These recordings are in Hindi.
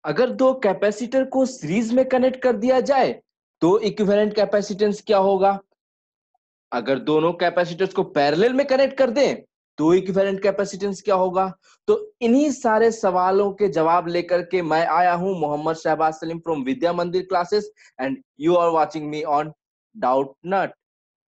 अगर दो कैपेसिटर को सीरीज में कनेक्ट कर दिया जाए तो इक्विवेलेंट कैपेसिटेंस क्या होगा? अगर दोनों कैपेसिटर्स को पैरेलल में कनेक्ट कर दें तो इक्विवेलेंट कैपेसिटेंस क्या होगा? तो इन्हीं सारे सवालों के जवाब लेकर के मैं आया हूं, Mohammad Shahbaz Salim from Vidya Mandir classes, and you are watching me on Doubtnut.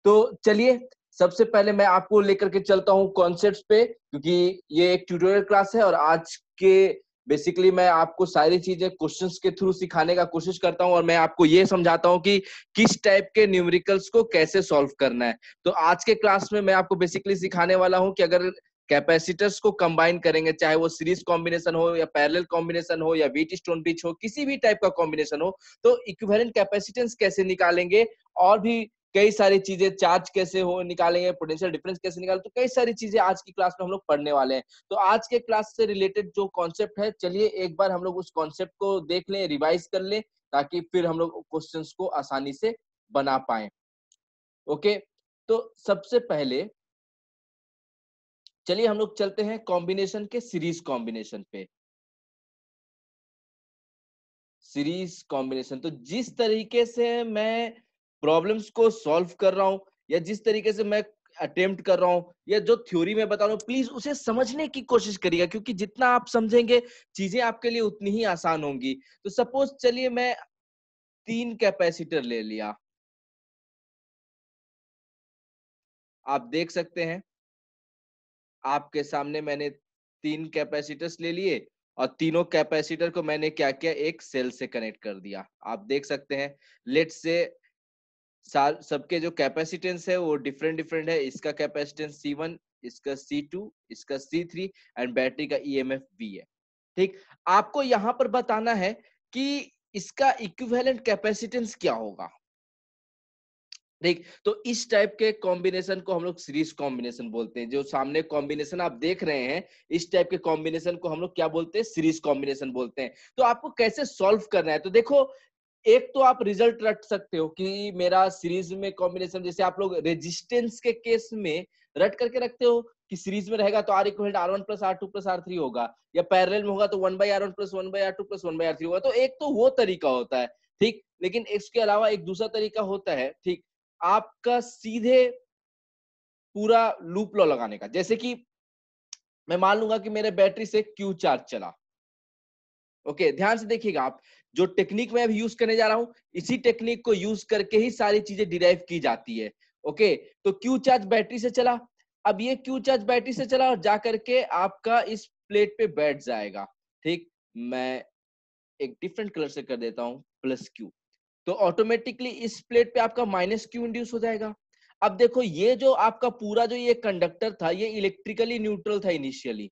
तो चलिए, सबसे पहले मैं आपको लेकर के चलता हूं कॉन्सेप्ट्स पे, क्योंकि ये एक ट्यूटोरियल क्लास है और आज के बेसिकली मैं आपको सारी चीजें क्वेश्चंस के थ्रू सिखाने का कोशिश करता हूं और मैं आपको ये समझाता हूं कि किस टाइप के न्यूमेरिकल्स को कैसे सॉल्व करना है। तो आज के क्लास में मैं आपको बेसिकली सिखाने वाला हूं कि अगर कैपेसिटर्स को कंबाइन करेंगे, चाहे वो सीरीज कॉम्बिनेशन हो या पैरेलल कॉम्बिनेशन हो या व्हीट स्टोन ब्रिज हो, किसी भी टाइप का कॉम्बिनेशन हो, तो इक्विवेलेंट कैपेसिटेंस कैसे निकालेंगे और भी कई सारी चीजें, चार्ज कैसे हो निकालेंगे, पोटेंशियल डिफरेंस कैसे निकालेंगे, तो कई सारी चीजें आज की क्लास में हम लोग पढ़ने वाले हैं। तो आज के क्लास से रिलेटेड जो कॉन्सेप्ट है, चलिए एक बार हम लोग उस कॉन्सेप्ट को देख लें, रिवाइज कर लें, ताकि फिर हम लोग क्वेश्चंस को आसानी से बना पाए। ओके, तो सबसे पहले चलिए हम लोग चलते हैं कॉम्बिनेशन के सीरीज कॉम्बिनेशन पे। सीरीज कॉम्बिनेशन, तो जिस तरीके से मैं प्रॉब्लम्स को सॉल्व कर रहा हूं या जिस तरीके से मैं अटेम्प्ट कर रहा हूं या जो थ्योरी में बता रहा हूं, प्लीज उसे समझने की कोशिश करिएगा, क्योंकि जितना आप समझेंगे चीजें आपके लिए उतनी ही आसान होंगी। तो सपोज चलिए मैं 3 कैपेसिटर ले लिया, आप देख सकते हैं आपके सामने मैंने 3 कैपेसिटर्स ले लिए और तीनों कैपेसिटर को मैंने क्या किया, एक सेल से कनेक्ट कर दिया। आप देख सकते हैं, लेट्स से सबके जो कैपेसिटेंस है वो डिफरेंट डिफरेंट है। इसका कैपेसिटेंस C1, इसका C2, इसका C3 एंड बैटरी का EMF V है। ठीक, आपको यहां पर बताना है कि इसका इक्विवेलेंट कैपेसिटेंस क्या होगा। ठीक, तो इस टाइप के कॉम्बिनेशन को हम लोग सीरीज कॉम्बिनेशन बोलते हैं। जो सामने कॉम्बिनेशन आप देख रहे हैं, इस टाइप के कॉम्बिनेशन को हम लोग क्या बोलते हैं, सीरीज कॉम्बिनेशन बोलते हैं। तो आपको कैसे सॉल्व करना है, तो देखो, एक तो आप रिजल्ट रट सकते हो कि मेरा सीरीज में कॉम्बिनेशन, जैसे आप लोग रेजिस्टेंस के केस में रट करके रखते हो कि सीरीज में रहेगा तो R equal R1 plus R2 plus R3 होगा, या पैरेलल में होगा तो 1/R1 plus 1/R2 plus 1/R3 होगा। तो एक तो वो तरीका होता है, ठीक। लेकिन इसके अलावा एक दूसरा तरीका होता है, ठीक, आपका सीधे पूरा लूप लॉ लगाने का। जैसे कि मैं मान लूंगा कि मेरे बैटरी से क्यू चार्ज चला। ओके, ध्यान से देखिएगा आप, जो टेक्निक मैं अभी यूज करने जा रहा हूं, इसी टेक्निक को यूज करके ही सारी चीजें डिराइव की जाती है। ओके, तो क्यू चार्ज बैटरी से चला, अब ये क्यू चार्ज बैटरी से चला और जाकर के आपका इस प्लेट पे बैठ जाएगा। ठीक, मैं एक डिफरेंट कलर से कर देता हूं, प्लस क्यू, तो ऑटोमेटिकली इस प्लेट पे आपका माइनस क्यू इंड्यूस हो जाएगा। अब देखो, ये जो आपका पूरा जो ये कंडक्टर था, ये इलेक्ट्रिकली न्यूट्रल था इनिशियली।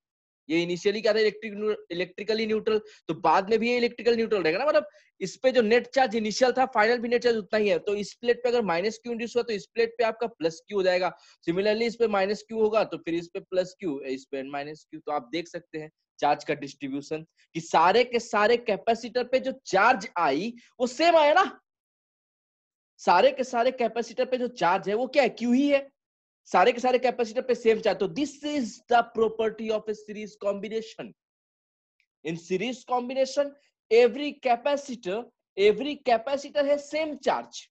ये इनिशियली क्या था, इलेक्ट्रिकली न्यूट्रल। तो बाद में भी ये इलेक्ट्रिकल न्यूट्रल रहेगा ना, मतलब इस पे जो नेट चार्ज इनिशियल था, फाइनल भी नेट चार्ज उतना ही है। तो इस प्लेट पे अगर माइनस क्यू इंड्यूस हुआ तो इस प्लेट पे आपका प्लस क्यू हो जाएगा। सिमिलरली इस पे माइनस क्यू होगा तो फिर इस पे प्लस क्यू, इस पे माइनस क्यू। तो आप देख सकते हैं चार्ज का डिस्ट्रीब्यूशन, कि सारे के सारे कैपेसिटर पे जो चार्ज आई वो सेम आया ना। सारे के सारे कैपेसिटर पे जो चार्ज है वो क्या है, क्यू ही है। सारे के सारे कैपेसिटर पे सेम चार्ज। तो this is the property of A series combination. In series combination every capacitor है सेम चार्ज।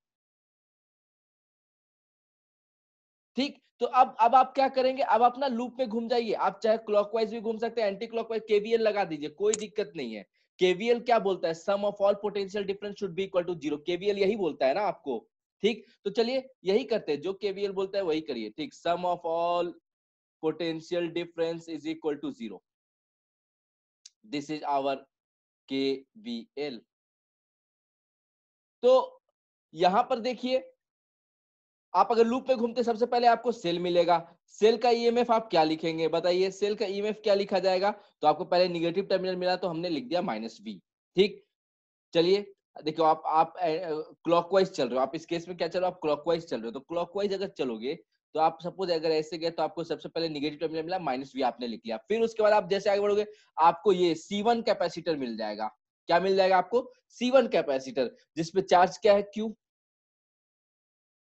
ठीक, तो अब आप क्या करेंगे, अब अपना लूप में घूम जाइए। आप चाहे क्लॉकवाइज भी घूम सकते हैं, एंटी क्लॉकवाइज, केवीएल लगा दीजिए, कोई दिक्कत नहीं है। केवीएल क्या बोलता है, sum of all potential difference should be equal to 0। KVL यही बोलता है ना आपको। ठीक, तो चलिए यही करते हैं, जो केवीएल बोलता है वही करिए। ठीक, sum of all potential difference is equal to 0, this is our KVL. तो यहां पर देखिए, आप अगर लूप में घूमते, सबसे पहले आपको सेल मिलेगा। सेल का ईएमएफ आप क्या लिखेंगे, बताइए, सेल का ईएमएफ क्या लिखा जाएगा? तो आपको पहले निगेटिव टर्मिनल मिला तो हमने लिख दिया -V। ठीक, चलिए देखो, आप क्लॉकवाइज चल रहे हो, आप इस केस में क्या चल रहे हो, आप क्लॉकवाइज चल रहे हो। तो क्लॉकवाइज अगर चलोगे तो आप सपोज अगर ऐसे गए तो आपको सबसे पहले निगेटिव टर्मिनल मिला, -V आपने लिख लिया। फिर उसके बाद आप जैसे आगे बढ़ोगे, आपको ये C1 कैपेसिटर मिल जाएगा। क्या मिल जाएगा आपको? C1 कैपेसिटर, जिसपे चार्ज क्या है, Q।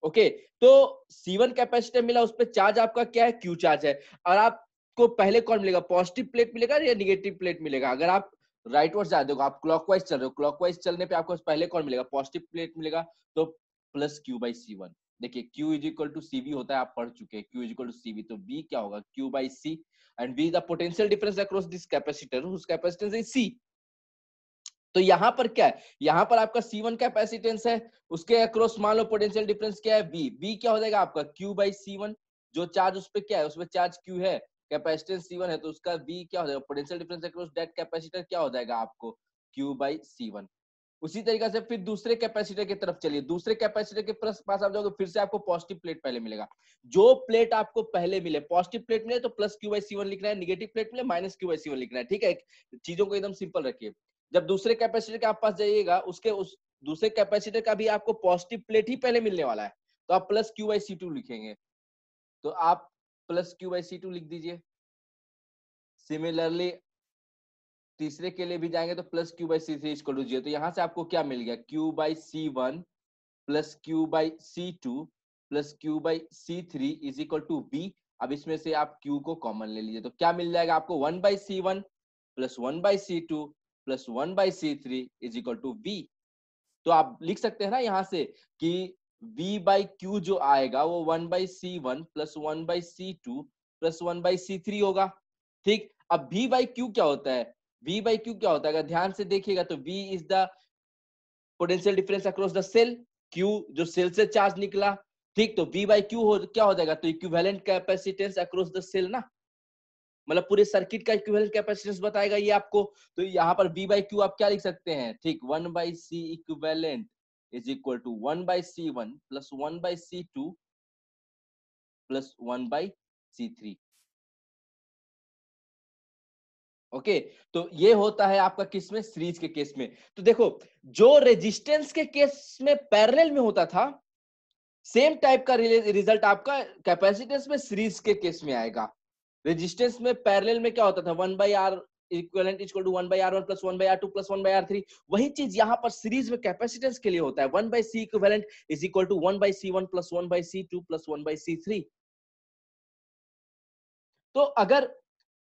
ओके, तो C1 कैपेसिटर मिला, उस पे चार्ज आपका क्या है, Q चार्ज है। और आपको पहले कौन मिलेगा, पॉजिटिव प्लेट मिलेगा या निगेटिव प्लेट मिलेगा? अगर आप राइटवर्ड जा देखो, आप क्लॉकवाइज चल रहे हो, क्लॉकवाइज चलने पे आपको पहले कौन मिलेगा, पॉजिटिव प्लेट मिलेगा, तो plus Q by C one. देखिए Q is equal to C होता है, आप पढ़ चुके हैं Q is equal to C, तो B क्या होगा, Q by C, and B the potential difference across this capacitor whose capacitance is C। तो यहाँ पर क्या है, यहाँ पर आपका C1 कैपेसिटेंस है, उसके अक्रॉस मान लो पोटेंशियल डिफरेंस क्या है, B क्या हो जाएगा आपका Q बाई C1, जो चार्ज उस पर क्या है, उसमें चार्ज Q है, कैपेसिटेंस C1 है, तो उसका B क्या हो जाएगा, potential difference across that capacitor क्या हो जाएगा आपको, Q बाई C1। उसी तरीके से फिर दूसरे कैपेसिटर की तरफ चलिए, दूसरे कैपेसिटर के पास आप जाओगे, फिर से आपको पॉजिटिव प्लेट पहले मिलेगा। जो प्लेट आपको पहले मिले, पॉजिटिव प्लेट मिले तो plus Q by C one लिखना है, निगेटिव प्लेट मिले minus Q by C one लिखना है, ठीक है। चीजों को एकदम सिंपल रखिए। जब दूसरे कैपेसिटर के आप पास जाइएगा, उसके उस दूसरे कैपेसिटर का भी आपको पॉजिटिव प्लेट ही पहले मिलने वाला है, तो आप plus Q by C two लिखेंगे, तो आप plus Q by C two लिख दीजिए। सिमिलरली तीसरे के लिए भी जाएंगे तो plus Q by C three equal to zero, तो यहाँ से आपको क्या मिल गया, Q by C one plus Q by C two plus Q by C three is equal to B. अब इसमें से आप क्यू को कॉमन ले लीजिए, तो क्या मिल जाएगा आपको, one by C one plus one by C two plus one by C three is equal to B. तो आप लिख सकते हैं ना यहाँ से कि v बाई क्यू जो आएगा वो one by C one plus one by C two plus one by C three होगा, ठीक। अब v बाई क्यू क्या होता है, v बाई क्यू क्या होता है, अगर ध्यान से देखिएगा तो v is the potential difference across the cell, q जो सेल से चार्ज निकला, ठीक। तो v बाई क्यू क्या हो जाएगा, तो equivalent capacitance across the cell ना, मतलब पूरे सर्किट का इक्विवेलेंट कैपेसिटेंस बताएगा ये आपको। तो यहाँ पर v बाई क्यू आप क्या लिख सकते हैं, ठीक, one by C equivalent is equal to one by C one plus one by C two plus one by C three. Okay, तो ये होता है आपका किस में, सीरीज के केस में। तो देखो, जो रेजिस्टेंस के केस में पैरेलल में होता था, सेम टाइप का रिजल्ट आपका कैपेसिटेंस में सीरीज के केस में आएगा। रेजिस्टेंस में पैरेलल में क्या होता था, one by R equivalent equal to one by R one plus one by R two plus one by R three. वही चीज यहाँ पर सीरीज में कैपेसिटेंस के लिए होता है, one by C equivalent is equal to one by C one plus one by C two plus one by C three. तो अगर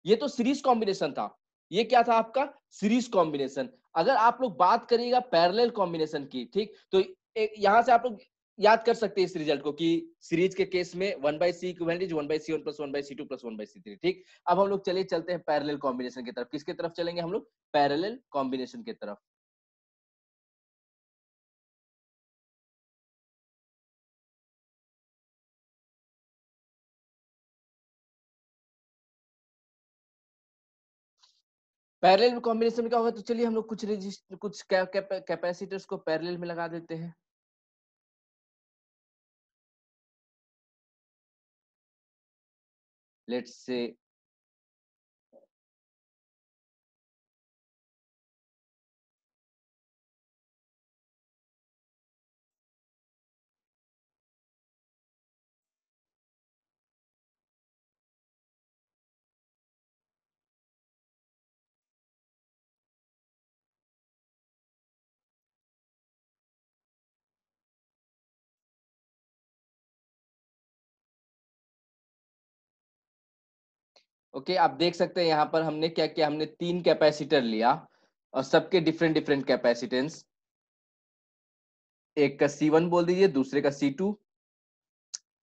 ये तो सीरीज कॉम्बिनेशन था, ये क्या था आपका सीरीज कॉम्बिनेशन। अगर आप लोग बात करिएगा पैरेलल कॉम्बिनेशन की, ठीक, तो यहां से आप लोग याद कर सकते हैं इस रिजल्ट को कि सीरीज के केस में one by C equivalent is one by C one plus one by C two plus one by C three, ठीक। अब हम लोग चलिए चलते हैं पैरेलल कॉम्बिनेशन की तरफ। किसके तरफ चलेंगे हम लोग, पैरेलल कॉम्बिनेशन की तरफ। पैरेलल कॉम्बिनेशन में क्या होगा, तो चलिए हम लोग कुछ कैपेसिटर्स को पैरेलल में लगा देते हैं। लेट्स से ओके, आप देख सकते हैं यहाँ पर हमने क्या किया, हमने तीन कैपेसिटर लिया और सबके डिफरेंट डिफरेंट कैपेसिटेंस, एक का C1 बोल दीजिए, दूसरे का C2,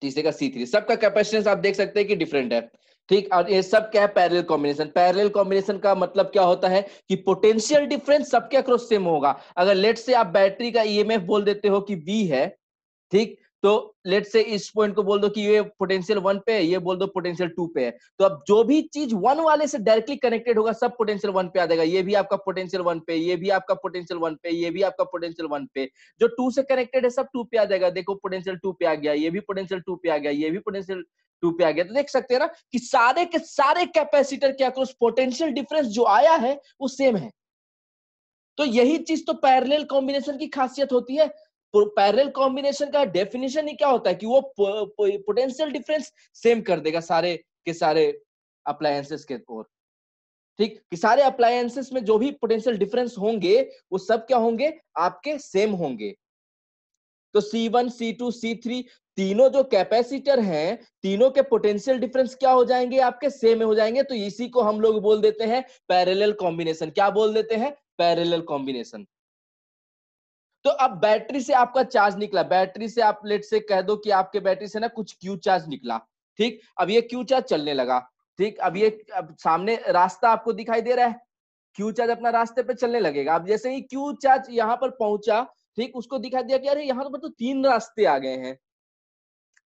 तीसरे का C3, सबका कैपेसिटेंस आप देख सकते हैं कि डिफरेंट है, ठीक। और ये सब क्या है, पैरेलल कॉम्बिनेशन। पैरेलल कॉम्बिनेशन का मतलब क्या होता है कि पोटेंशियल डिफरेंस सबके अक्रॉस सेम होगा। अगर लेट से आप बैटरी का ईएमएफ बोल देते हो कि V है, ठीक, तो लेट से इस पॉइंट को बोल दो कि ये पोटेंशियल 1 पे है, ये बोल दो पोटेंशियल 2 पे है, तो अब जो भी चीज 1 वाले से डायरेक्टली कनेक्टेड होगा सब पोटेंशियल 1 पे आ जाएगा। ये भी आपका पोटेंशियल 1 पे, ये भी आपका पोटेंशियल 1 पे, ये भी आपका पोटेंशियल 1 पे। जो 2 से कनेक्टेड है सब 2 पे आ जाएगा। देखो पोटेंशियल 2 पे आ गया, ये भी पोटेंशियल 2 पे आ गया, ये भी पोटेंशियल 2 पे आ गया। तो देख सकते हैं ना कि सारे के सारे कैपेसिटर के अक्रॉस पोटेंशियल डिफरेंस जो आया है वो सेम है। तो यही चीज तो पैरेलल कॉम्बिनेशन की खासियत होती है। पैरेलल कॉम्बिनेशन का डेफिनेशन ही क्या होता है कि वो पोटेंशियल डिफरेंस सेम कर देगा सारे के सारे अप्लायंसेस के ओर, ठीक, कि सारे अप्लायंसेस में जो भी पोटेंशियल डिफरेंस होंगे वो सब क्या होंगे, आपके सेम होंगे। तो C1 C2 C3 तीनों जो कैपेसिटर हैं, तीनों के पोटेंशियल डिफरेंस क्या हो जाएंगे? आपके सेम हो जाएंगे। तो इसी को हम लोग बोल देते हैं पैरेलल कॉम्बिनेशन। क्या बोल देते हैं? Parallel combination. तो अब बैटरी से आपका चार्ज निकला, बैटरी से आप लेट से कह दो कि आपके बैटरी से ना कुछ क्यू चार्ज निकला, ठीक। अब ये क्यू चार्ज चलने लगा, ठीक। अब सामने रास्ता आपको दिखाई दे रहा है, क्यू चार्ज अपना रास्ते पे चलने लगेगा। अब जैसे ही क्यू चार्ज यहाँ पर पहुंचा, ठीक, उसको दिखाई दिया कि अरे यहाँ पर तो 3 रास्ते आ गए हैं,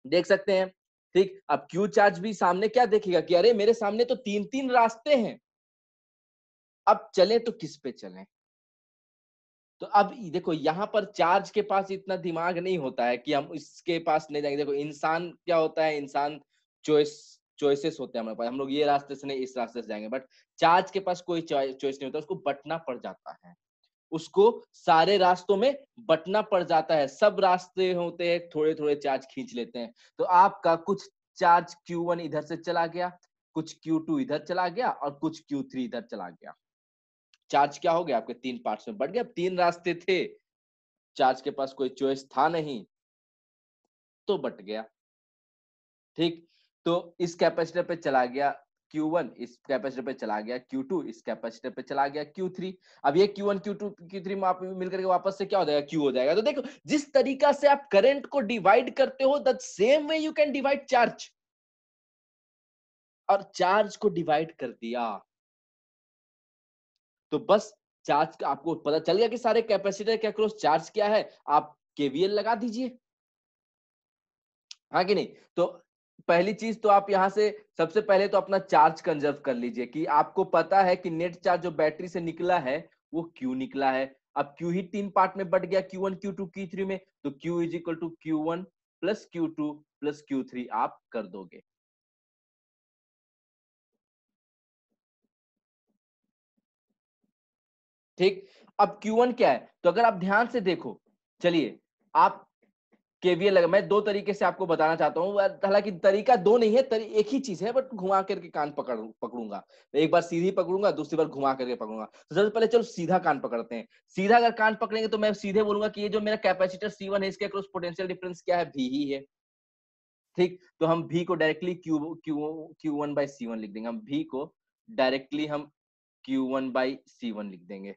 देख सकते हैं, ठीक। अब क्यू चार्ज भी सामने क्या देखेगा कि अरे मेरे सामने तो 3 रास्ते हैं, अब चले तो किस पे चलें? तो अब देखो यहाँ पर चार्ज के पास इतना दिमाग नहीं होता है कि हम इसके पास नहीं जाएंगे। देखो इंसान क्या होता है, इंसान चॉइसेस होते हैं हमारे पास, हम लोग ये रास्ते से नहीं इस रास्ते से जाएंगे, बट चार्ज के पास कोई चॉइस नहीं होता, उसको बंटना पड़ जाता है, उसको सारे रास्तों में बंटना पड़ जाता है। सब रास्ते होते हैं, थोड़े थोड़े चार्ज खींच लेते हैं। तो आपका कुछ चार्ज Q1 इधर से चला गया, कुछ Q2 इधर चला गया और कुछ Q3 इधर चला गया। चार्ज क्या हो गया? आपके 3 पार्ट्स में बट गया। 3 रास्ते थे, चार्ज के पास कोई चॉइस था नहीं, तो बट गया, ठीक। तो इस कैपेसिटर पे चला गया Q1, इस कैपेसिटर पे चला गया Q2, इस कैपेसिटर पे चला गया Q3। अब ये Q1 Q2 Q3 में आप मिलकर के वापस से क्या हो जाएगा? Q हो जाएगा। तो देखो जिस तरीका से आप करंट को डिवाइड करते हो, the same way you can divide charge. और चार्ज को डिवाइड कर दिया तो बस चार्ज का आपको पता चल गया कि सारे कैपेसिटर के अक्रॉस चार्ज क्या है, आप केवीएल लगा दीजिए, हाँ कि नहीं? तो पहली चीज तो आप यहां से सबसे पहले तो अपना चार्ज कंजर्व कर लीजिए कि आपको पता है कि नेट चार्ज जो बैटरी से निकला है वो क्यू निकला है। अब क्यू ही 3 पार्ट में बट गया, Q1 Q2 Q3 में, तो Q is equal to Q1 plus Q2 plus Q3 आप कर दोगे, ठीक। अब Q1 क्या है? तो अगर आप ध्यान से देखो, चलिए आप केवीएल लगा, मैं 2 तरीके से आपको बताना चाहता हूँ, हालांकि तरीका 2 नहीं है, एक ही चीज है, बट घुमा करके कान पकड़ूंगा। एक बार सीधी पकड़ूंगा, दूसरी बार घुमा करके पकड़ूंगा। तो सबसे पहले चलो सीधा कान पकड़ते हैं। सीधा अगर कान पकड़ेंगे तो मैं सीधे बोलूंगा कि ये जो मेरा कैपेसिटर C1 है, इसके अक्रॉस पोटेंशियल डिफरेंस क्या है? V ही है, ठीक। तो हम V को डायरेक्टली Q1 बाई C1 लिख देंगे। हम V को डायरेक्टली हम Q1 बाई C1 लिख देंगे,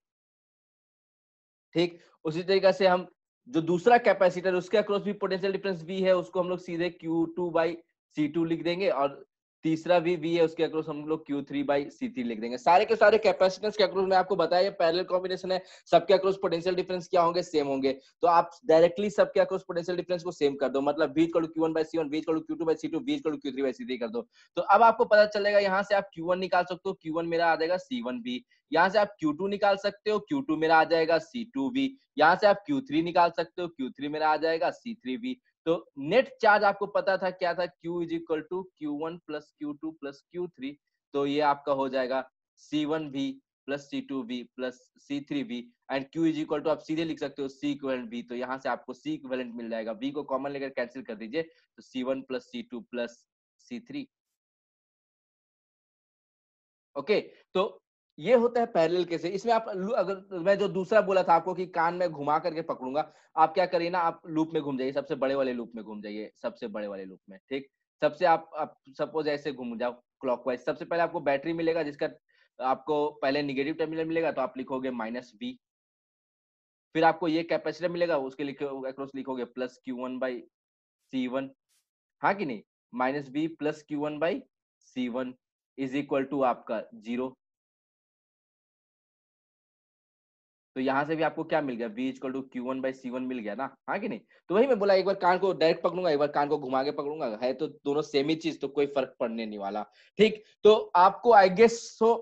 ठीक। उसी तरीके से हम जो दूसरा कैपेसिटर उसके अक्रॉस भी पोटेंशियल डिफरेंस V है, उसको हम लोग सीधे Q2 बाई C2 लिख देंगे, और तीसरा भी V है, उसके अक्रॉस हम लोग Q3 बाई C3 लिख देंगे। सारे के सारे कैपेसिटेंस के अक्रॉस में आपको बताया ये पैरेलल कॉम्बिनेशन है, सबके अक्रॉस पोटेंशियल डिफरेंस क्या होंगे? सेम होंगे। तो आप डायरेक्टली सबके अक्रॉस पोटेंशियल डिफरेंस को सेम कर दो, मतलब V equal to Q1 by C1, V equal to Q2 by C2, V equal to Q3 by C3 कर दो। तो अब आपको पता चलेगा, यहाँ से आप Q1 निकाल सकते हो, Q1 मेरा आ जाएगा C1V। यहाँ से आप Q2 निकाल सकते हो, Q2 मेरा आ जाएगा C2V। यहाँ से आप Q3 निकाल सकते हो, Q3 मेरा आ जाएगा C3V। तो नेट चार्ज आपको पता था क्या था? Q is equal to Q1 plus Q2 plus Q3। तो ये आपका हो जाएगा C1V plus C2V plus C3V, and Q is equal to आप सीधे लिख सकते हो C इक्विवेलेंट V। तो यहाँ से आपको C इक्विवेलेंट मिल जाएगा, V को कॉमन लेकर कैंसिल कर दीजिए, तो C1 plus C2 plus C3। Okay, तो ये होता है पैरेलल केस। इसमें आप अगर मैं जो दूसरा बोला था आपको कि कान में घुमा करके पकड़ूंगा, आप क्या करिए ना, आप लूप में घूम जाइए, सबसे बड़े वाले लूप में घूम जाइए, सबसे बड़े वाले लूप में, ठीक। सबसे आप सपोज ऐसे घूम जाओ क्लॉकवाइज। सबसे पहले आपको बैटरी मिलेगा, जिसका आपको पहले निगेटिव टर्मिनल मिलेगा, तो आप लिखोगे -V। फिर आपको ये कैपेसिटर मिलेगा, उसके अक्रॉस लिखोगे प्लस Q1 बाई C1, हाँ कि नहीं? -V plus Q1 by C1 is equal to आपका 0। तो यहां से भी आपको क्या मिल गया? V equal to Q1 by C1 मिल गया ना, हाँ कि नहीं? तो वही मैं बोला, एक बार कान को डायरेक्ट पकड़ूंगा, एक बार कान को घुमा के पकड़ूंगा, है तो दोनों सेम ही चीज, तो कोई फर्क पड़ने नहीं वाला, ठीक। तो आपको आई गेस सो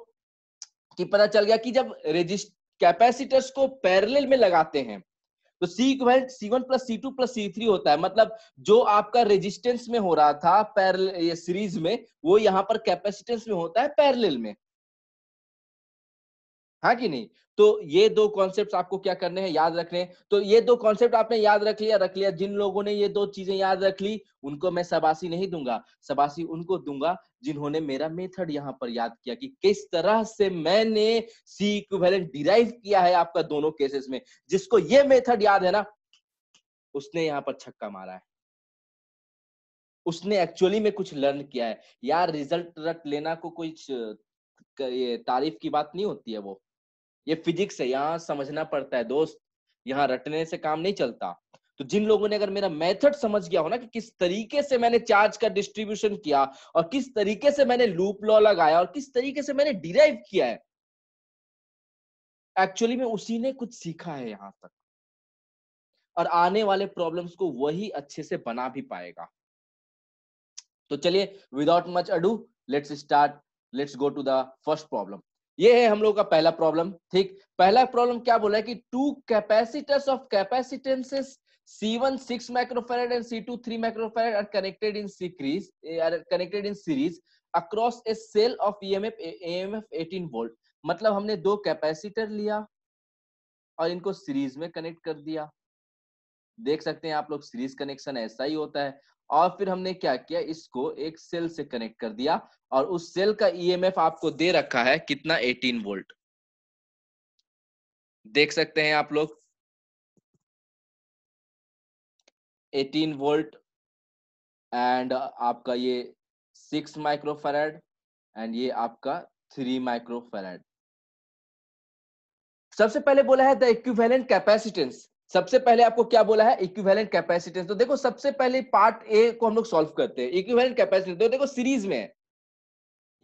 कि पता चल गया कि जब रेजिस्ट कैपेसिटर्स को पैरेलल में लगाते हैं तो C equal C1 plus C2 plus C3 होता है। मतलब जो आपका रेजिस्टेंस में हो रहा था पैरेलल, ये सीरीज में, वो यहाँ पर कैपेसिटेंस में होता है पैरेलल में, हाँ कि नहीं? तो ये 2 कॉन्सेप्ट्स आपको क्या करने हैं? याद रखने हैं। तो ये 2 कॉन्सेप्ट आपने याद रख लिया। जिन लोगों ने ये 2 चीजें याद रख ली, उनको मैं शाबाशी नहीं दूंगा, शाबाशी उनको दूंगा जिन्होंने मेरा मेथड यहाँ पर याद किया कि किस तरह से मैंने सी इक्विवेलेंट डिराइव किया है आपका दोनों केसेस में। जिसको ये मेथड याद है ना, उसने यहाँ पर छक्का मारा है, उसने एक्चुअली में कुछ लर्न किया है यार। रिजल्ट रट लेना को कोई ये तारीफ की बात नहीं होती है वो, ये फिजिक्स है, यहाँ समझना पड़ता है दोस्त, यहाँ रटने से काम नहीं चलता। तो जिन लोगों ने अगर मेरा मेथड समझ गया हो ना कि किस तरीके से मैंने चार्ज का डिस्ट्रीब्यूशन किया और किस तरीके से मैंने लूप लॉ लगाया और किस तरीके से मैंने डिराइव किया है, एक्चुअली में उसी ने कुछ सीखा है यहाँ तक, और आने वाले प्रॉब्लम्स को वही अच्छे से बना भी पाएगा। तो चलिए without much ado let's start, let's go to the first problem. ये है हम लोग का पहला प्रॉब्लम। ठीक, पहला प्रॉब्लम क्या बोला है कि two capacitors of capacitances C1 6 microfarad and C2 3 microfarad are connected in series across a cell of EMF 18 volt. मतलब हमने दो कैपेसिटर लिया और इनको सीरीज में कनेक्ट कर दिया। देख सकते हैं आप लोग सीरीज कनेक्शन ऐसा ही होता है। और फिर हमने क्या किया, इसको एक सेल से कनेक्ट कर दिया और उस सेल का ईएमएफ आपको दे रखा है कितना, 18 वोल्ट। देख सकते हैं आप लोग 18 वोल्ट एंड आपका ये 6 माइक्रोफैराड एंड ये आपका 3 माइक्रोफैराड। सबसे पहले बोला है द इक्विवेलेंट कैपेसिटेंस। सबसे पहले आपको क्या बोला है, इक्विवेलेंट कैपेसिटेंस। तो देखो सबसे पहले पार्ट ए को हम लोग सॉल्व करते हैं। इक्विवेलेंट कैपेसिटेंस तो देखो सीरीज में है,